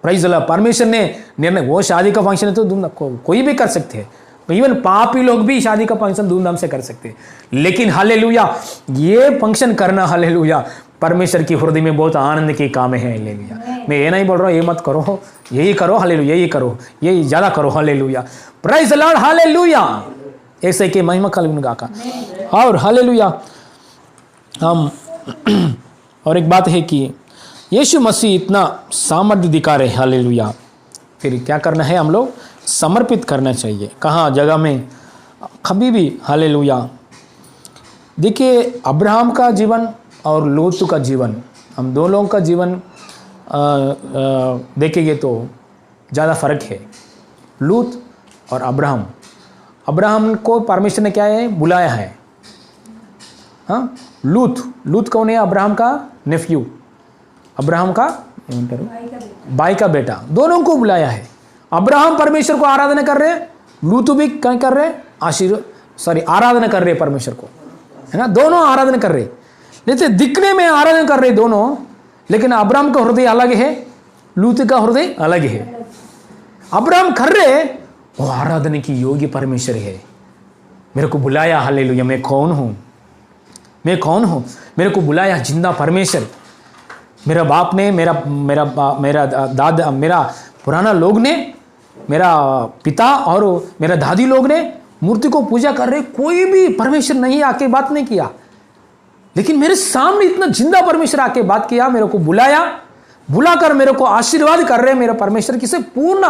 प्रेज़ द लॉर्ड। परमेश्वर ने निर्णय, वो शादी का फंक्शन है तो कोई भी कर सकते हैं, इवन पापी लोग भी शादी का फंक्शन धूमधाम से कर सकते हैं, लेकिन हालेलुया ये फंक्शन करना, हालेलुया, परमेश्वर की हृदय में बहुत आनंद की काम है, हालेलुया। मैं ये नहीं बोल रहा हूँ ये मत करो, यही करो, हालेलुया, यही करो, यही ज़्यादा करो, hallelujah, praise the Lord, hallelujah. ऐसे के महिमा कलगा का। और हालेलुया, हम और एक बात है कि यीशु मसीह इतना सामर्थ्य दिखा रहे, हालेलुया, फिर क्या करना है, हम लोग समर्पित करना चाहिए। कहाँ जगह में कभी भी, हालेलुया। देखिए अब्राहम का जीवन और लोत का जीवन, हम दो लोगों का जीवन देखेंगे तो ज़्यादा फर्क है। लूत और अब्राहम को परमेश्वर ने क्या है, बुलाया है। हाँ, लूत कौन है, अब्राहम का नेफ्यू, अब्राहम का भाई का बेटा, दोनों को बुलाया है। अब्राहम परमेश्वर को आराधना कर रहे, लूत भी क्या कर रहे, आराधना कर रहे परमेश्वर को, है ना। दोनों आराधना कर रहे, लेकिन दिखने में आराधना कर रहे दोनों, लेकिन अब्राहम का हृदय अलग है, लूत का हृदय अलग है। अब्राहम कर रहे, वो आराधना की योग्य परमेश्वर है, मेरे को बुलाया, हालेलुया। मैं कौन हूँ, मेरे को बुलाया जिंदा परमेश्वर। मेरा बाप ने, मेरा दादा, मेरा पुराना लोग ने, मेरा पिता और मेरा दादी लोग ने मूर्ति को पूजा कर रहे, कोई भी परमेश्वर नहीं आके बात नहीं किया, लेकिन मेरे सामने इतना जिंदा परमेश्वर आके बात किया, मेरे को बुलाकर मेरे को आशीर्वाद कर रहे। मेरा परमेश्वर किसे पूर्ण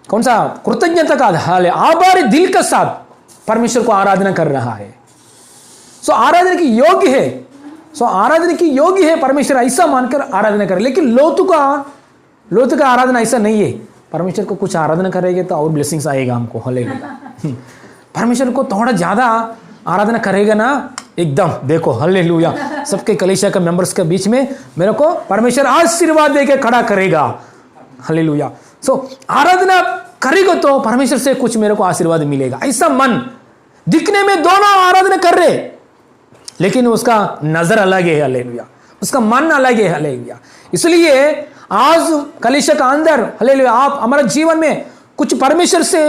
कौन सा कृतज्ञता का हाल है, आभारी दिल के साथ परमेश्वर को आराधना कर रहा है। सो आराधना की योग्य है, आराधना की योग्य है, परमेश्वर ऐसा मानकर आराधना करे। लेकिन लोत का आराधना ऐसा नहीं है। परमेश्वर को कुछ आराधना करेंगे तो और ब्लेसिंग्स आएगा हमको, हालेलुया। परमेश्वर को थोड़ा ज़्यादा आराधना करेगा ना, एकदम देखो हालेलुया, सबके कलीसिया के मेंबर्स के बीच में मेरे को परमेश्वर आशीर्वाद देके खड़ा करेगा। हालेलुया। सो आराधना करेगा तो परमेश्वर से कुछ मेरे को आशीर्वाद मिलेगा। ऐसा मन, दिखने में दोनों आराधना कर रहे लेकिन उसका नजर अलग है। हालेलुया। उसका मन अलग है। हालेलुया। इसलिए आज कलीसिया का अंदर हालेलुया, आप हमारे जीवन में कुछ परमेश्वर से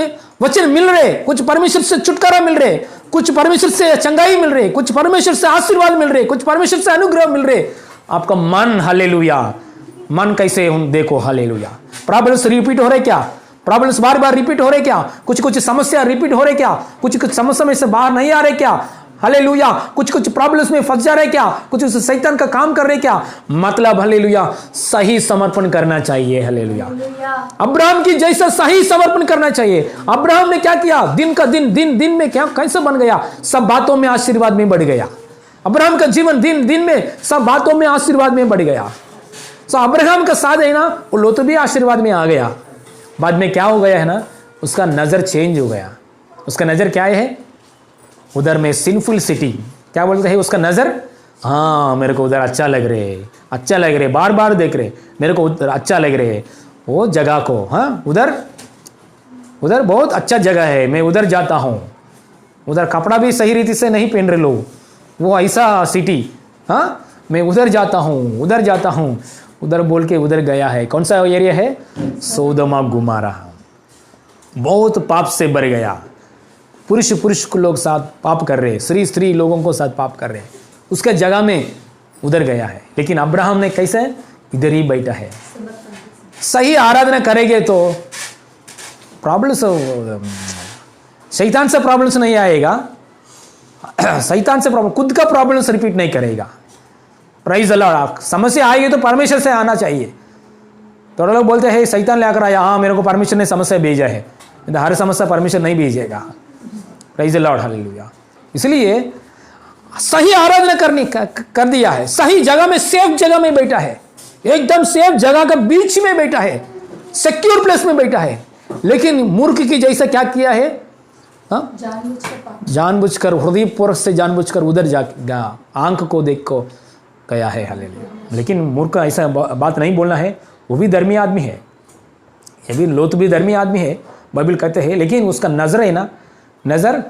वचन मिल रहे, कुछ परमेश्वर से छुटकारा मिल रहे, कुछ परमेश्वर से चंगाई मिल रहे, कुछ परमेश्वर से आशीर्वाद मिल रहे, कुछ परमेश्वर से अनुग्रह मिल रहे। आपका मन हालेलुया, मन कैसे देखो हालेलुया। प्रॉब्लम्स रिपीट हो रहे क्या? प्रॉब्लम्स बार बार रिपीट हो रहे क्या? कुछ कुछ समस्या रिपीट हो रहे क्या? कुछ कुछ समस्या में से बाहर नहीं आ रहे क्या? हालेलुया। कुछ कुछ प्रॉब्लम्स में फंस जा रहे क्या? कुछ शैतान का काम कर रहे क्या? मतलब हालेलुया, सही समर्पण करना चाहिए। हालेलुया। अब्राहम की जैसा सही समर्पण करना चाहिए। अब्राहम ने क्या किया? दिन का दिन में क्या कैसे बन गया? सब बातों में आशीर्वाद में बढ़ गया। अब्राहम का जीवन दिन में सब बातों में आशीर्वाद में बढ़ गया। तो अब्राहम का साथ है ना, वो लोत भी आशीर्वाद में आ गया। बाद में क्या हो गया है ना, उसका नजर चेंज हो गया। उसका नजर क्या है? उधर में सिंफुल सिटी, क्या बोलते हैं उसका नजर? हाँ, मेरे को उधर अच्छा लग रहे, बार बार देख रहे, मेरे को उधर अच्छा लग रहे वो जगह को। हाँ, उधर बहुत अच्छा जगह है, मैं उधर जाता हूँ। उधर कपड़ा भी सही रीति से नहीं पहन रहे लोग, वो ऐसा सिटी। हाँ, मैं उधर जाता हूँ, उधर बोल के उधर गया है। कौन सा एरिया है? सोदोमा गुमारा। बहुत पाप से भर गया। पुरुष को लोग साथ पाप कर रहे, स्त्री लोगों को साथ पाप कर रहे, उसके जगह में उधर गया है। लेकिन अब्राहम ने कैसे? इधर ही बैठा है। सही आराधना करेंगे तो प्रॉब्लम्स, शैतान से प्रॉब्लम्स नहीं आएगा। शैतान से प्रॉब्लम, खुद का प्रॉब्लम्स रिपीट नहीं करेगा। प्राइज अल्लाह। समस्या आएगी तो परमेश्वर से आना चाहिए। थोड़ा लोग बोलते हैं शैतान लेकर आया, हाँ मेरे को परमेश्वर ने समस्या भेजा है। हर समस्या परमेश्वर नहीं भेजेगा। प्राइज अल्लाह, हालेलुया। इसलिए सही आराधना कर दिया है, सही जगह में, सेफ जगह में बैठा है, एकदम सेफ जगह का बीच में बैठा है, सिक्योर प्लेस में बैठा है। लेकिन मूर्ख की जैसा क्या किया है? हाँ, जानबूझकर, हृदयपूर्वक से जानबूझकर उधर जा आंख को देख को गया है। हालेलुया। लेकिन मूर्ख ऐसा बात नहीं बोलना है, वो भी धर्मी आदमी है, ये भी लोत भी धर्मी आदमी है, बाइबल कहते हैं। लेकिन उसका नजर है ना, नज़र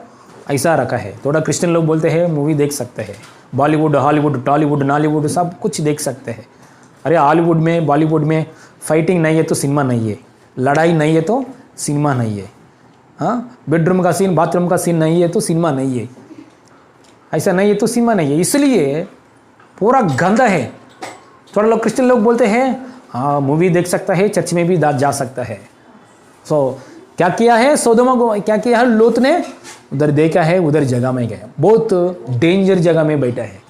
ऐसा रखा है। थोड़ा क्रिश्चियन लोग बोलते हैं मूवी देख सकते हैं, बॉलीवुड, हॉलीवुड, टॉलीवुड, नॉलीवुड सब कुछ देख सकते हैं। अरे हॉलीवुड में, बॉलीवुड में फाइटिंग नहीं है तो सिनेमा नहीं है, लड़ाई नहीं है तो सिनेमा नहीं है। हाँ, बेडरूम का सीन, बाथरूम का सीन नहीं है तो सिनेमा नहीं है, ऐसा नहीं है तो सिनेमा नहीं है। इसलिए पूरा गंदा है। थोड़ा लोग क्रिश्चियन लोग बोलते हैं हाँ मूवी देख सकता है, चर्च में भी जा सकता है। क्या किया है सोदोमा को? क्या किया है? लोत ने उधर देखा है, उधर जगह में गया, बहुत डेंजर जगह में बैठा है।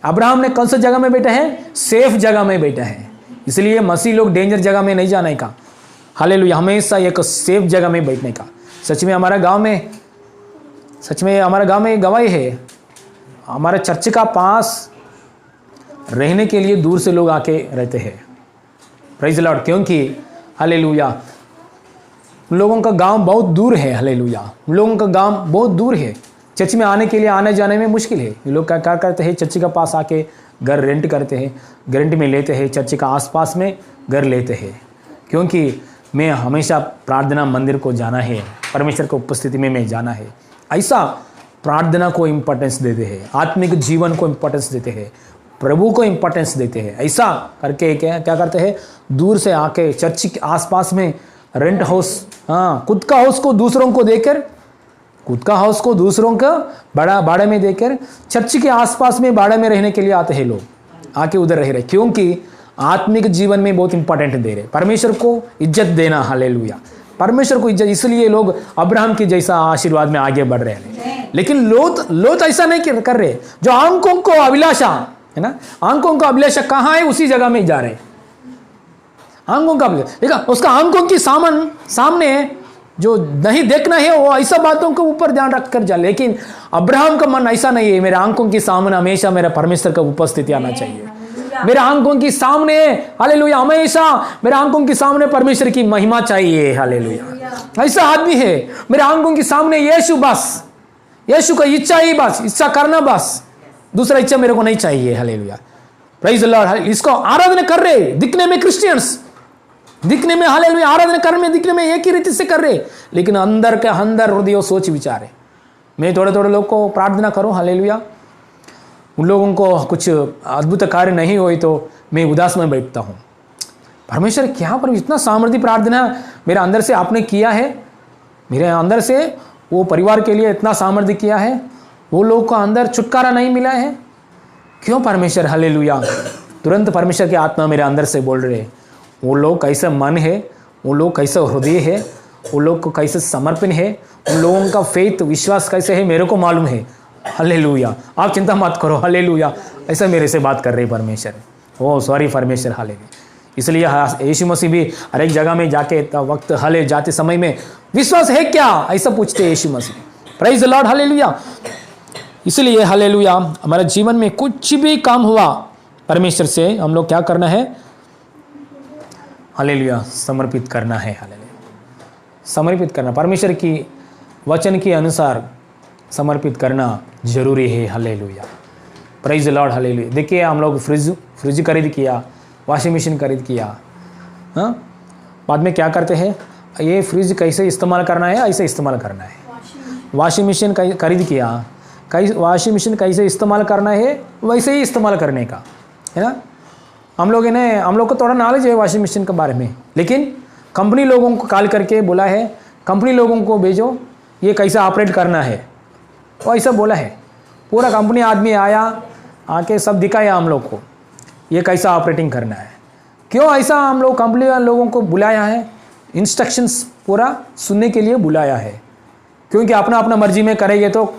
अब्राहम ने कौन सा जगह में बैठा है? सेफ जगह में बैठा है। इसलिए मसीह लोग डेंजर जगह में नहीं जाने का, हालेलुया, हमेशा एक सेफ जगह में बैठने का। सच में हमारा गांव में गवाही है। हमारे चर्च का पास रहने के लिए दूर से लोग आके रहते हैं। Praise the Lord. क्योंकि हालेलुया, लोगों का गांव बहुत दूर है। हालेलुया, लोगों का गांव बहुत दूर है। चर्च में आने के लिए आने जाने में मुश्किल है। ये लोग क्या करते हैं? चर्च के पास आके घर रेंट करते हैं, रेंट में लेते हैं, चर्च का आसपास में घर लेते हैं। क्योंकि मैं हमेशा प्रार्थना मंदिर को जाना है, परमेश्वर की उपस्थिति में मैं जाना है, ऐसा प्रार्थना को इम्पोर्टेंस देते हैं, आत्मिक जीवन को इम्पोर्टेंस देते हैं, प्रभु को इम्पोर्टेंस देते हैं। ऐसा करके क्या करते हैं? दूर से आके चर्च के आसपास में रेंट हाउस, हाँ, खुद का हाउस को दूसरों को देकर, खुद का हाउस को दूसरों का भाड़े में देकर चर्च के आसपास में भाड़े में रहने के लिए आते हैं लोग, आके उधर रह रहे। क्योंकि आत्मिक जीवन में बहुत इंपॉर्टेंट दे रहे, परमेश्वर को इज्जत देना। हालेलुया, परमेश्वर को इज्जत। इसलिए लोग अब्राहम की जैसा आशीर्वाद में आगे बढ़ रहे हैं। लेकिन लोत ऐसा नहीं कर रहे। जो आंखों को अभिलाषा है ना, आंखों का अभिलाषा कहाँ है? उसी जगह में जा रहे। आंखों का देखा, उसका आंखों की सामने जो नहीं देखना है वो ऐसा बातों के ऊपर ध्यान रख कर जा। लेकिन अब्राहम का मन ऐसा नहीं है। मेरे आंखों के सामने हमेशा मेरा परमेश्वर का उपस्थिति आना चाहिए। मेरे आंखों की सामने, हालेलुया, हमेशा मेरे आंखों के सामने परमेश्वर की महिमा चाहिए। हालेलुया, ऐसा आदमी है। मेरे आंखों के सामने यीशु, बस यीशु का इच्छा ही बस, इच्छा करना बस, दूसरा इच्छा मेरे को नहीं चाहिए। Hallelujah, praise the Lord. इसको आराधना कर रहे, दिखने में क्रिश्चियंस, दिखने में हालेलुया आराधना करने में, दिखने में एक ही रीति से कर रहे, लेकिन अंदर के अंदर हृदय सोच विचार है। मैं थोड़े थोड़े लोग को प्रार्थना करूं, हालेलुया, उन लोगों को कुछ अद्भुत कार्य नहीं हुई तो मैं उदास में बैठता हूं। परमेश्वर क्या, पर इतना सामर्थ्य प्रार्थना मेरे अंदर से आपने किया है, मेरे अंदर से वो परिवार के लिए इतना सामर्थ्य किया है, वो लोग को अंदर छुटकारा नहीं मिला है, क्यों परमेश्वर? हालेलुया, तुरंत परमेश्वर की आत्मा मेरे अंदर से बोल रहे, वो लोग कैसे मन है, वो लोग कैसे हृदय है, वो लोग को कैसे समर्पण है, उन लोगों का फेथ विश्वास कैसे है मेरे को मालूम है। हालेलुया, आप चिंता मत करो। हालेलुया, ऐसा मेरे से बात कर रहे परमेश्वर। ओ सॉरी परमेश्वर, हालेलुया। इसलिए यीशु मसीह भी हर एक जगह में जाके वक्त हाले जाते समय में विश्वास है क्या, ऐसा पूछते हैं यीशु मसीह। Praise the Lord, hallelujah. इसलिए हालेलुया, हमारे जीवन में कुछ भी काम हुआ परमेश्वर से हम लोग क्या करना है? हालेलुया, समर्पित करना है। हालेलुया, समर्पित करना, परमेश्वर की वचन के अनुसार समर्पित करना जरूरी है। Hallelujah, praise the Lord, hallelujah. देखिए हम लोग फ्रिज खरीद किया, वॉशिंग मशीन खरीद किया, हाँ, बाद में क्या करते हैं? ये फ्रिज कैसे इस्तेमाल करना है, ऐसे इस्तेमाल करना है। वॉशिंग मशीन खरीद किया, वॉशिंग मशीन कैसे इस्तेमाल करना है वैसे ही इस्तेमाल करने का है ना। हम लोग को थोड़ा नॉलेज है वॉशिंग मशीन के बारे में, लेकिन कंपनी लोगों को कॉल करके बोला है, कंपनी लोगों को भेजो ये कैसे ऑपरेट करना है, वो ऐसा बोला है। पूरा कंपनी आदमी आया, आके सब दिखाया हम लोग को ये कैसा ऑपरेटिंग करना है। क्यों ऐसा हम लोग कंपनी लोगों को बुलाया है? इंस्ट्रक्शंस पूरा सुनने के लिए बुलाया है, क्योंकि अपना अपना मर्जी में करेंगे तो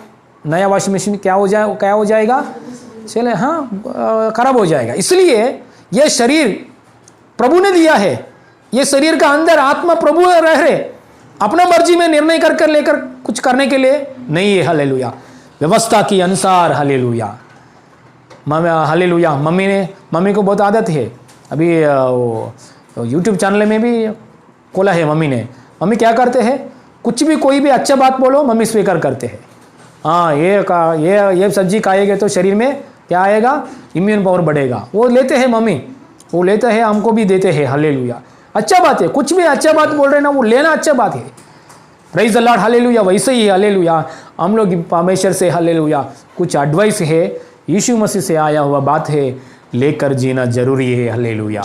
नया वॉशिंग मशीन क्या हो जाएगा? चले हाँ, खराब हो जाएगा। इसलिए ये शरीर प्रभु ने दिया है, ये शरीर का अंदर आत्मा प्रभु रह रहे, अपना मर्जी में निर्णय कर लेकर कुछ करने के लिए नहीं है। हालेलुया, व्यवस्था के अनुसार। Hallelujah, hallelujah. मम्मी को बहुत आदत है, अभी यूट्यूब चैनल में भी खोला है मम्मी क्या करते हैं? कुछ भी कोई भी अच्छा बात बोलो मम्मी स्वीकार करते हैं। हाँ, ये सब्जी खाएंगे तो शरीर में क्या आएगा? इम्यून पावर बढ़ेगा। वो लेते हैं मम्मी, वो लेते हैं, हमको भी देते हैं। हालेलुया, अच्छा बात है, कुछ भी अच्छा बात बोल रहे ना वो लेना अच्छा बात है। Praise the Lord, hallelujah. वैसे ही हालेलुया हम लोग परमेश्वर से हालेलुया कुछ एडवाइस है, यीशु मसीह से आया हुआ बात है, लेकर जीना जरूरी है। हालेलुया,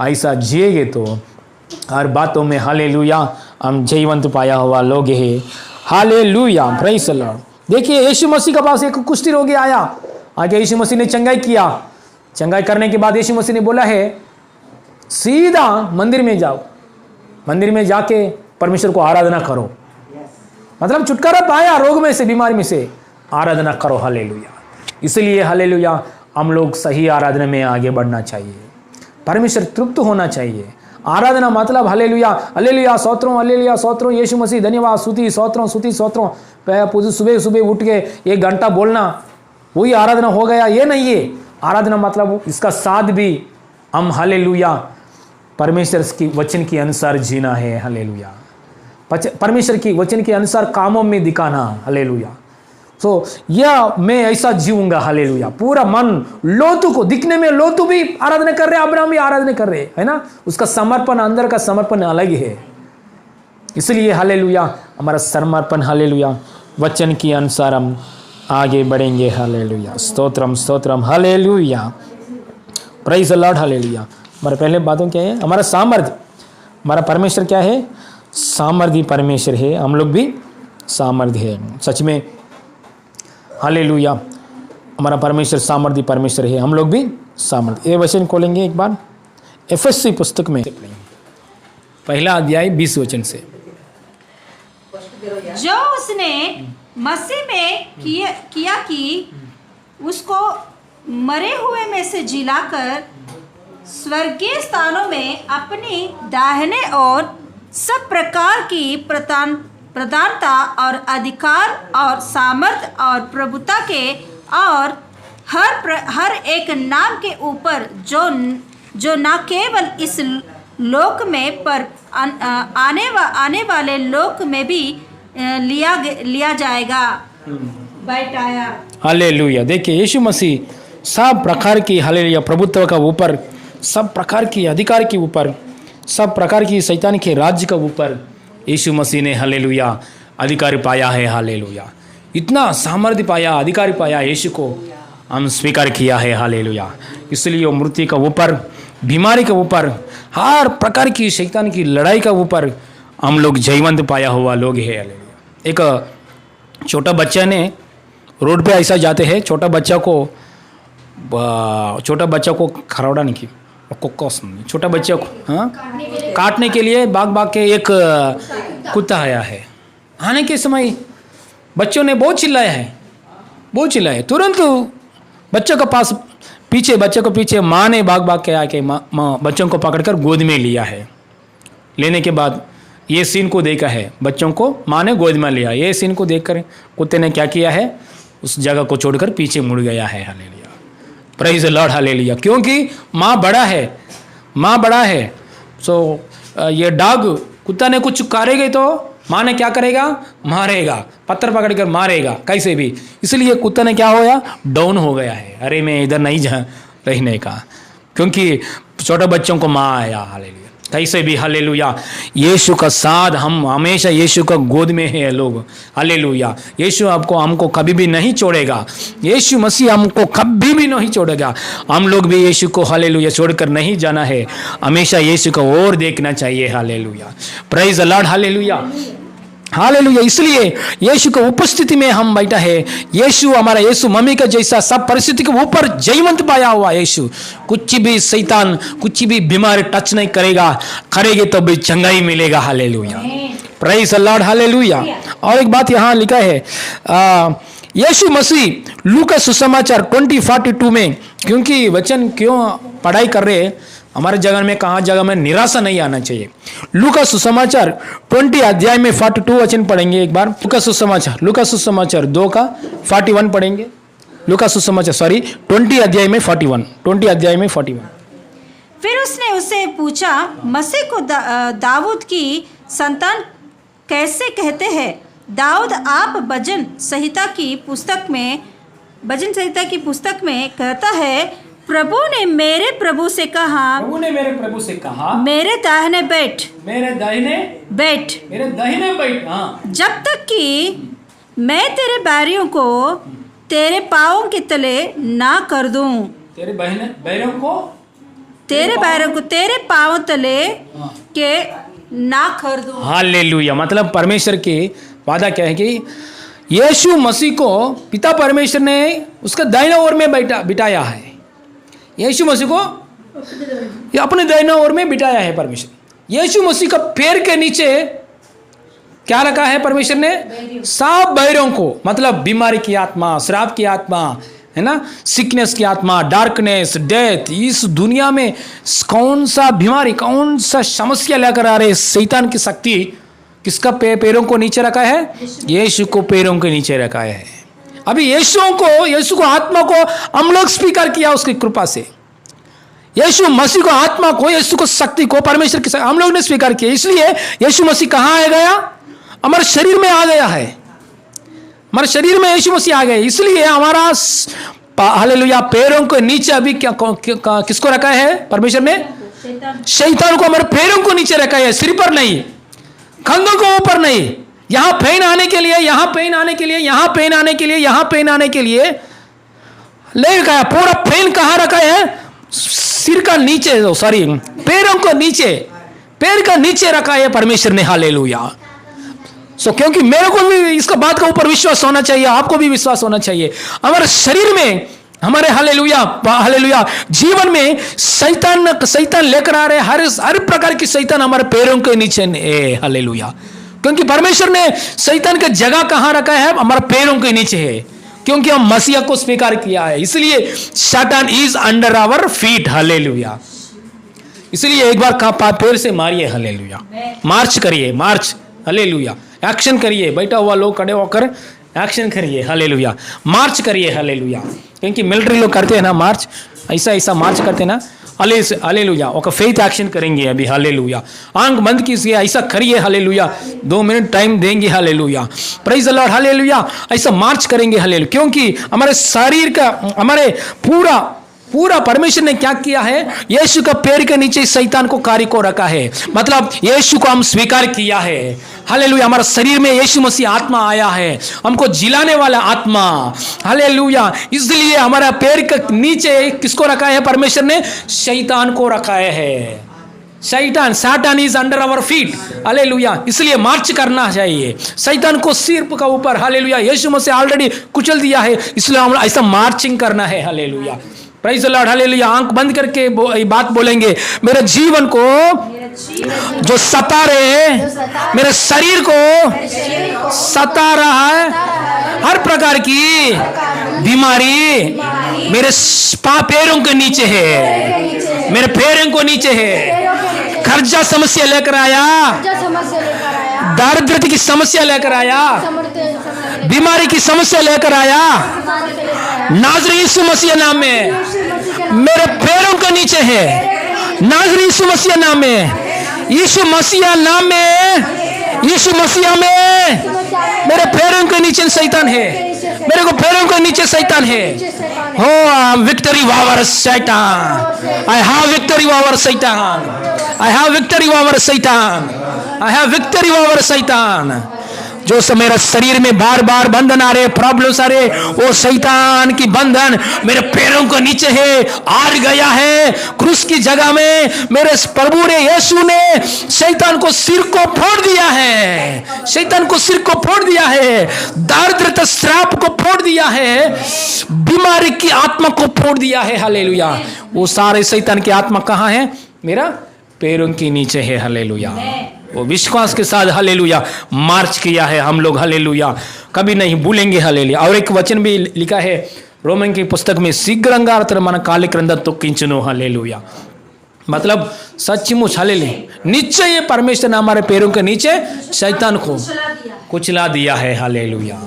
ऐसा जिएंगे तो हर बातों में हालेलुया हम जयवंत पाया हुआ लोग है। Hallelujah, praise the Lord. देखिए यीशु मसीह के पास एक कुष्ठ रोगी आया, आगे यीशु मसीह ने चंगाई किया। चंगाई करने के बाद यीशु मसीह ने बोला है सीधा मंदिर में जाओ, मंदिर में जाके परमेश्वर को आराधना करो। मतलब छुटकारा पाया रोग में से, बीमारी में से, आराधना करो। हालेलुया। इसलिए हालेलुया हम लोग सही आराधना में आगे बढ़ना चाहिए, परमेश्वर तृप्त होना चाहिए। आराधना मतलब हालेलुया हालेलुया स्तोत्रम, हालेलुया स्तोत्रम, यीशु मसीह धन्यवाद, स्तुति स्तोत्रम, स्तुति स्तोत्रम, सुबह सुबह उठ के 1 घंटा बोलना वही आराधना हो गया, ये नहीं है। आराधना मतलब इसका साथ भी हम हालेलुया परमेश्वर की वचन के अनुसार जीना है। हालेलुया, परमेश्वर की वचन के अनुसार कामों में दिखाना। हालेलुया, तो यह मैं ऐसा जीऊंगा। हालेलुया, पूरा मन लोतू को, दिखने में लोतू भी आराधना कर रहे, अब्राहम भी आराधना कर रहे, है ना। उसका समर्पण, अंदर का समर्पण अलग है। इसलिए हालेलुया हमारा समर्पण हालेलुया वचन के अनुसार हम आगे बढ़ेंगे। Hallelujah, stotram stotram, hallelujah, praise the Lord. Hallelujah, हमारे पहले बातों क्या है? हमारा सामर्थ्य, हमारा परमेश्वर क्या है? सामर्थ्य परमेश्वर है, हम लोग भी सामर्थ्य है। सच में हालेलुया हमारा परमेश्वर सामर्थ्य परमेश्वर है, हम लोग भी सामर्थ्य। ये वचन खोलेंगे एक बार एफएससी पुस्तक में, पहला अध्याय 20 वचन से। जो उसने मसीह में किया कि उसको मरे हुए में से जिलाकर स्वर्गीय स्थानों में अपनी दाहिने ओर सब प्रकार की प्रधानता और अधिकार और सामर्थ और प्रभुता के और हर एक नाम के ऊपर जो न केवल इस लोक में पर आने वाले लोक में भी लिया जाएगा। बैठाया। हालेलुया। देखिए यीशु मसीह सब प्रकार की हालेलुया प्रभुत्व का ऊपर, सब प्रकार की अधिकार के ऊपर, सब प्रकार की शैतान के राज्य का ऊपर यीशु मसीह ने हालेलुया अधिकार पाया है। हालेलुया। इतना सामर्थ्य पाया, अधिकार पाया, यीशु को हम स्वीकार किया है। हालेलुया। इसलिए वो मृत्यु का ऊपर, बीमारी के ऊपर, हर प्रकार की शैतान की लड़ाई का ऊपर हम लोग जयवंत पाया हुआ लोग है। हालेलुया। एक छोटा बच्चा ने रोड पे ऐसा जाते हैं, छोटा बच्चा को खरौड़ा नहीं की, छोटा बच्चे को काटने के लिए भाग के एक कुत्ता आया है। आने के समय बच्चों ने बहुत चिल्लाया। तुरंत बच्चों के पास बच्चे को पीछे माँ ने भाग के आके बच्चों को पकड़कर गोद में लिया है। लेने के बाद ये सीन को देखा है, बच्चों को माँ ने गोद में लिया। ये सीन को देखकर कुत्ते ने क्या किया है, उस जगह को छोड़कर पीछे मुड़ गया है। Hallelujah. Praise the Lord. Hallelujah. क्योंकि माँ बड़ा है। सो ये डॉग कुत्ता ने कुछ करेगा तो माँ ने क्या करेगा, मारेगा, पत्थर पकड़कर मारेगा कैसे भी। इसलिए कुत्ता ने क्या होया, डाउन हो गया है। अरे मैं इधर नहीं जा रहने का, क्योंकि छोटे बच्चों को माँ आया। हालेलुया। कैसे भी हालेलुया। यीशु का साथ हम हमेशा यीशु का गोद में है लोग। हालेलुया। यीशु हमको कभी भी नहीं छोड़ेगा। यीशु मसीह हमको कभी भी नहीं छोड़ेगा। हम लोग भी यीशु को हालेलुया छोड़कर नहीं जाना है, हमेशा यीशु को और देखना चाहिए। Hallelujah. Praise the Lord. Hallelujah. Hallelujah. इसलिए यीशु की उपस्थिति में हम बैठा है। यीशु मम्मी का जैसा सब परिस्थिति के ऊपर जयवंत पाया हुआ यीशु। कुछ भी शैतान, कुछ भी बीमारी टच नहीं करेगे तो भी चंगाई मिलेगा। Hallelujah. Praise the Lord. Hallelujah. और एक बात यहाँ लिखा है, यीशु मसीह लूका सुसमाचार 20:42 में, क्योंकि वचन क्यों पढ़ाई कर रहे हैं, हमारे जगह में निराशा नहीं आना चाहिए। लूका सुसमाचार 20 अध्याय में 42 वचन पढ़ेंगे एक बार। लूका सुसमाचार 2:41 पढ़ेंगे। लूका सुसमाचार 20 अध्याय में 41। फिर उसने उससे पूछा, मसीह को दाऊद की संतान कैसे कहते हैं? दाऊद आप भजन संहिता की पुस्तक में कहता है, प्रभु ने मेरे प्रभु से कहा, मेरे दाहिने बैठ। हाँ। जब तक कि मैं तेरे बैरियों को तेरे पाँवों के तले ना कर दूं। तेरे बैरों को तेरे पाँव तले के ना कर दूं। हालेलुया। मतलब परमेश्वर की वादा क्या है कि यीशु मसीह को पिता परमेश्वर ने उसका दाहिना ओर में बिठाया है। यीशु मसीह को अपने दाहिना ओर में बिठाया है परमेश्वर। यीशु मसीह का पैर के नीचे क्या रखा है परमेश्वर ने? सब बैरों को, मतलब बीमारी की आत्मा, श्राप की आत्मा है ना, सिकनेस की आत्मा, डार्कनेस, डेथ, इस दुनिया में कौन सा बीमारी, कौन सा समस्या लेकर आ रहे शैतान की शक्ति किसका पैरों को नीचे रखा है? यीशु को पैरों के नीचे रखा है। अभी यीशु को आत्मा को हम लोग स्वीकार किया उसकी कृपा से। यीशु मसीह को आत्मा को, यीशु को शक्ति को, परमेश्वर की हम लोग ने स्वीकार किया। इसलिए यीशु मसीह कहाँ आ गया? हमारे शरीर में आ गया है। हमारे शरीर में यीशु मसीह आ गए। इसलिए हमारा हालेलुया पैरों के नीचे अभी किसको रखा है परमेश्वर ने? शैतान को हमारे पैरों को नीचे रखा है, सिर पर नहीं, कंधों को ऊपर नहीं। यहाँ पेन आने के लिए, यहाँ पेन आने के लिए, यहाँ पेन आने के लिए, यहाँ पेन आने के लिए ले गया। पूरा पेन कहाँ रखा है? सिर का नीचे, सॉरी पैरों को नीचे, पैर का नीचे रखा है परमेश्वर ने। हालेलुया। क्योंकि मेरे को भी इसका बात का ऊपर विश्वास होना चाहिए, आपको भी विश्वास होना चाहिए। हमारे शरीर में, हमारे हालेलुया जीवन में शैतान लेकर आ रहे हर प्रकार की शैतान हमारे पैरों के नीचे है। हालेलुया। क्योंकि परमेश्वर ने शैतान का जगह कहाँ रखा है? हमारे पैरों के नीचे है, क्योंकि हम मसीहा को स्वीकार किया है। इसलिए शैतान is under our feet. Hallelujah. इसलिए एक बार पैर से मारिए। हालेलुया। मार्च करिए, मार्च। हालेलुया। एक्शन करिए। बैठा हुआ लोग खड़े होकर एक्शन करिए। हालेलुया। मार्च करिए। हालेलुया। क्योंकि मिलिट्री लोग करते हैं ना मार्च, ऐसा मार्च करते हैं ना, हालेलुया ఒక फेथ एक्शन करेंगे अभी हालेलुया आंख बंद कीजिए ऐसा करिए हालेलुया 2 मिनट टाइम देंगे hallelujah praise the Lord hallelujah ऐसा मार्च करेंगे हालेलुया क्योंकि हमारे शरीर का हमारे पूरा परमेश्वर ने क्या किया है यीशु का पैर के नीचे शैतान को कार्य को रखा है मतलब यीशु को हम स्वीकार किया है हालेलुया हमारा शरीर में यीशु मसीह आत्मा आया है हमको जिलाने वाला आत्मा हालेलुया इसलिए हमारा पैर के नीचे किसको रखा है परमेश्वर ने शैतान को रखा है सैतान is under our feet hallelujah इसलिए मार्च करना चाहिए शैतान को सिर का ऊपर हालेलुया यीशु मसीह ऑलरेडी कुचल दिया है इसलिए हम ऐसा मार्चिंग करना है hallelujah praise the Lord hallelujah आंख बंद करके बात बोलेंगे मेरे जीवन को जो सता रहे मेरे शरीर को सता रहा है हर प्रकार की बीमारी मेरे पैरों के नीचे है मेरे पैरों को नीचे है कर्जा समस्या लेकर आया दारिद्र्य की समस्या लेकर आया बीमारी की समस्या लेकर आया नाज़री यीशु मसीह नाम में मेरे पैरों के नीचे है नाज़री यीशु मसीह नाम में यीशु मसीह नाम में यीशु मसीह में मेरे पैरों के नीचे शैतान है मेरे को पैरों के नीचे शैतान है हो विक्ट्री ओवर शैतान आई हैव विक्ट्री ओवर शैतान आई हैव विक्ट्री ओवर शैतान आई हैव विक्ट्री ओवर शैतान जो मेरा शरीर में बार बार बंधन आ रहे प्रॉब्लम्स आ रहे वो शैतान की बंधन मेरे पैरों के नीचे है आ गया है क्रूस की जगह में मेरे प्रभु ने यीशु ने शैतान को सिर को फोड़ दिया है शैतान को सिर को फोड़ दिया है दारिद्रता श्राप को फोड़ दिया है बीमारी की आत्मा को फोड़ दिया है हालेलुया वो सारे शैतान की आत्मा कहाँ है मेरा पैरों के नीचे है हालेलुया वो विश्वास के साथ हालेलुया मार्च किया है हम लोग हालेलुया कभी नहीं भूलेंगे हालेलुया और एक वचन भी लिखा है रोमन की पुस्तक में शीघ्रंगा मन काली क्रंद तोक्किंचुनु हालेलुया मतलब सचमुच हालेलुया निश्चय परमेश्वर ने हमारे पैरों के नीचे शैतान को कुचला दिया है hallelujah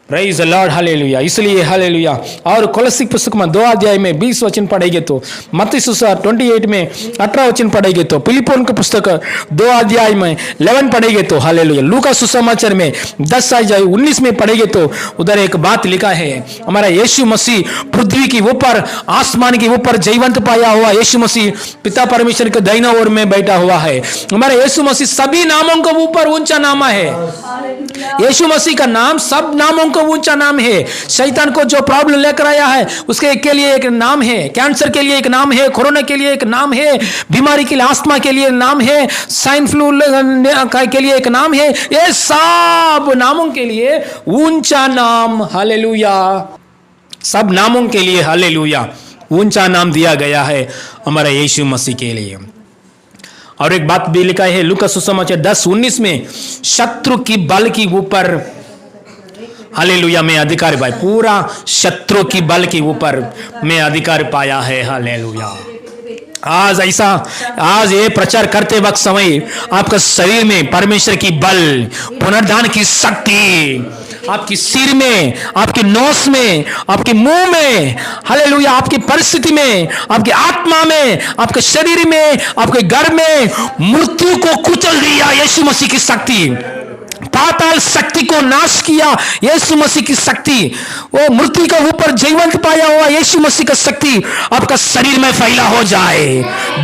praise the Lord hallelujah इसलिए हालेलुया और कोलोसी पुस्तक में 2 अध्याय में 20 वचन पढ़ेंगे तो मत्ती सुसमाचार 28 में 18 वचन पढ़ेंगे तो फिलिपियों की पुस्तक 2 अध्याय में 11 पढ़ेंगे तो हालेलुया लूका सुसमाचार में 10 अध्याय 19 में पढ़ेंगे तो उधर एक बात लिखा है हमारा यीशु मसीह पृथ्वी के ऊपर आसमान के ऊपर जीवंत पाया हुआ यीशु मसीह पिता परमेश्वर के दाहिना ओर में बैठा हुआ है हमारा यीशु मसीह सभी नामों के ऊपर ऊंचा नाम है यीशु मसीह का नाम सब नामों को ऊंचा नाम है शैतान को जो प्रॉब्लम लेकर आया है उसके के लिए एक नाम है कैंसर के लिए एक नाम है कोरोना के लिए एक नाम है बीमारी के लिए आस्थमा के लिए नाम है स्वाइन फ्लू के लिए एक नाम है ये सब नामों के लिए ऊंचा नाम हालेलुया सब नामों के लिए हालेलुया ऊंचा नाम दिया गया है हमारा यीशु मसीह के लिए और एक बात भी लिखा है लूका सुसमाचार 10:19 में शत्रु की बल की ऊपर हालेलुया में अधिकार पाया पूरा शत्रु की बल के ऊपर में अधिकार पाया है हालेलुया आज ये प्रचार करते वक्त समय आपका शरीर में परमेश्वर की बल पुनरुद्धान की शक्ति आपकी सिर में आपकी नोस में आपके मुंह में हालेलुया आपकी परिस्थिति में आपकी आत्मा में आपके शरीर में आपके घर में मृत्यु को कुचल दिया यीशु मसीह की शक्ति पाताल शक्ति को नाश किया यीशु मसीह की शक्ति वो मृत्यु के ऊपर जीवंत पाया हुआ यीशु मसीह का शक्ति आपका शरीर में फैला हो जाए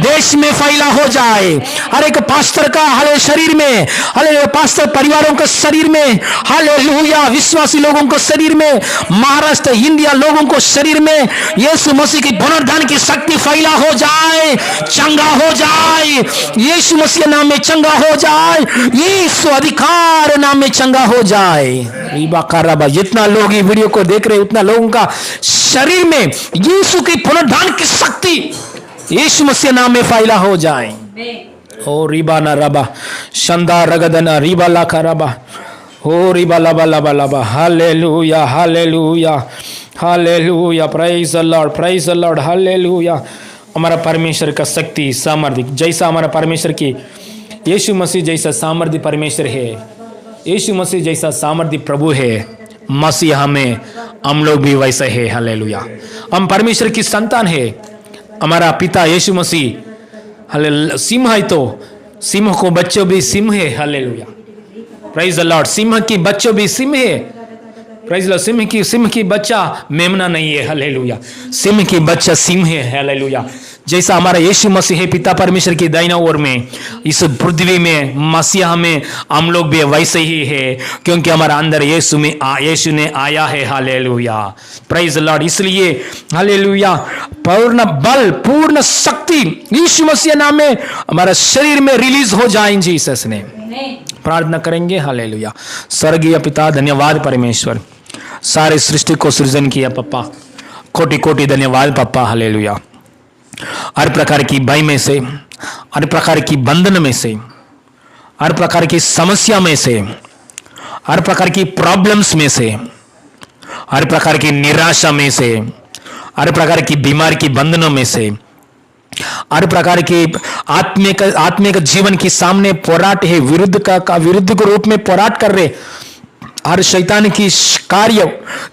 देश में फैला हो जाए हर एक पास्टर का हाले शरीर में हाले पास्टर परिवारों के शरीर में हालेलुया विश्वासी लोगों को शरीर में महाराष्ट्र इंडिया लोगों को शरीर में यीशु मसीह की पुनरुद्धान की शक्ति फैला हो जाए चंगा हो जाए यीशु मसीह नाम में चंगा हो जाए यीशु अधिकार नाम में चंगा हो जाए जितना लोग ये वीडियो को देख रहे उतना लोगों का शरीर में यीशु की पुनरुद्धान की शक्ति यीशु मसीह नाम में फैला हो जाए ओ रिबा ना रबा शंदा रगदना रिबा लाखा रबा हो रिबा लबा लबा लबा hallelujah hallelujah hallelujah praise the Lord hallelujah हमारा परमेश्वर का शक्ति सामर्थ्य जैसा हमारा परमेश्वर की यीशु मसीह जैसा सामर्थ्य परमेश्वर है यीशु मसीह जैसा सामर्थ्य प्रभु है मसीह हमें हम लोग भी वैसे है हालेलुया हम परमेश्वर की संतान है हमारा पिता यीशु मसीह हालेलुया सिंह है, तो सिंह को बच्चों भी सिंह है। Hallelujah, praise the Lord. Singh की बच्चों भी सिंह है। Praise the Lord. सिंह की बच्चा मेमना नहीं है। हालेलुया, सिंह की बच्चा सिंह है। हालेलुया, जैसा हमारा यीशु मसीह है पिता परमेश्वर की दाहिना ओर में, इस पृथ्वी में मसीहा में हम लोग भी वैसे ही है, क्योंकि हमारा अंदर यीशु ने आया है। Hallelujah, praise the Lord. इसलिए हालेलुया, पूर्ण बल पूर्ण शक्ति यीशु मसीह नाम में हमारा शरीर में रिलीज हो जाए इन जीसस ने। प्रार्थना करेंगे। हालेलुया, स्वर्गीय पिता धन्यवाद परमेश्वर, सारे सृष्टि को सृजन किया पप्पा, कोटि कोटि धन्यवाद पप्पा। हालेलुया, हर प्रकार की भय में से, हर प्रकार की बंधन में से, हर प्रकार की समस्या में से, हर प्रकार की प्रॉब्लम्स में से, हर प्रकार की निराशा में से, हर प्रकार की बीमारी की बंधनों में से, हर प्रकार के आत्मिक जीवन के सामने पोराट है, विरुद्ध के रूप में पोराट कर रहे हर शैतान की कार्य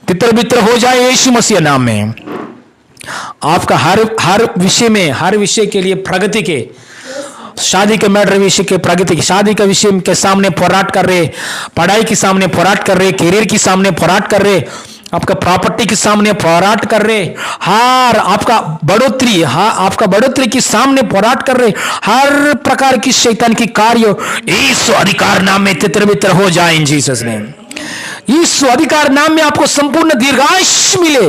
तितर बितर हो जाए यीशु मसीह नाम में। आपका हर विषय में, हर विषय के लिए प्रगति के, शादी के मैटर विषय के प्रगति के, शादी के विषय के सामने पोराट कर रहे, पढ़ाई के सामने पोराट कर रहे, करियर के सामने पोराट कर रहे, आपका प्रॉपर्टी के सामने पोराट कर रहे, हर आपका बढ़ोतरी के सामने पोराट कर रहे, हर प्रकार की शैतान की कार्य यीशु अधिकार नाम में तितर बितर हो जाए इन जीसस नेम। यीशु अधिकार नाम में आपको संपूर्ण दीर्घायुष्य मिले।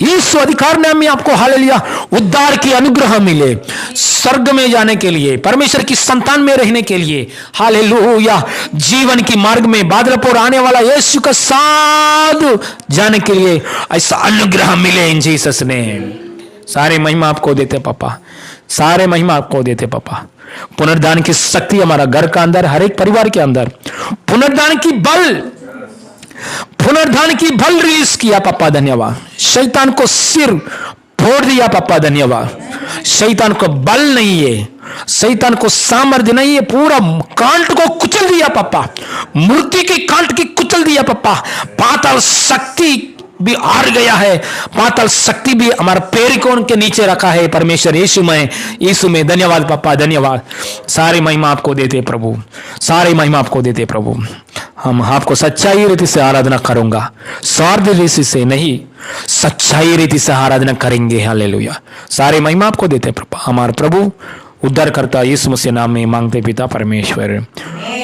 यीशु अधिकार नाम में आपको हालेलुया उद्धार की अनुग्रह मिले, स्वर्ग में जाने के लिए, परमेश्वर की संतान में रहने के लिए, हालेलुया जीवन की मार्ग में बादल पर आने वाला यीशु का साथ जाने के लिए ऐसा अनुग्रह मिले इन जीसस ने। सारे महिमा आपको देते पापा, सारे महिमा आपको देते पापा। पुनर्दान की शक्ति हमारा घर का अंदर, हर एक परिवार के अंदर पुनर्दान की बल रिलीज किया पापा, धन्यवाद। शैतान को सिर फोड़ दिया पापा, धन्यवाद। शैतान को बल नहीं है, शैतान को सामर्थ्य नहीं है, पूरा कांट को कुचल दिया पापा, मूर्ति के कांट की कुचल दिया पापा। पाताल शक्ति भी हार गया है, पाताल शक्ति भी हमारा पैर को उनके नीचे रखा है परमेश्वर यीशु में। धन्यवाद पापा, धन्यवाद। सारी महिमा आपको देते प्रभु, सारी महिमा आपको देते प्रभु। हम आपको सच्चाई रीति से आराधना करूंगा, स्वार्थ रीति से नहीं, सच्चाई रीति से आराधना करेंगे। हालेलुया, सारी महिमा आपको देते प्रभु, हमारे प्रभु उद्धार करता यीशु मसीह नाम में मांगते पिता परमेश्वर,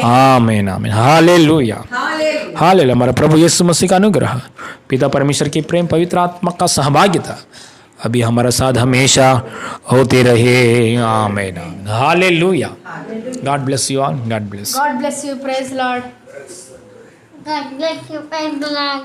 आमीन आमीन। Hallelujah hallelujah. हमारा प्रभु यीशु मसीह का अनुग्रह, पिता परमेश्वर की प्रेम, पवित्र आत्मा का सहभागिता अभी हमारा साथ हमेशा होते रहे, आमीन आमीन। Hallelujah. God bless you all, God bless. God bless you. Praise Lord. God bless you, praise the Lord.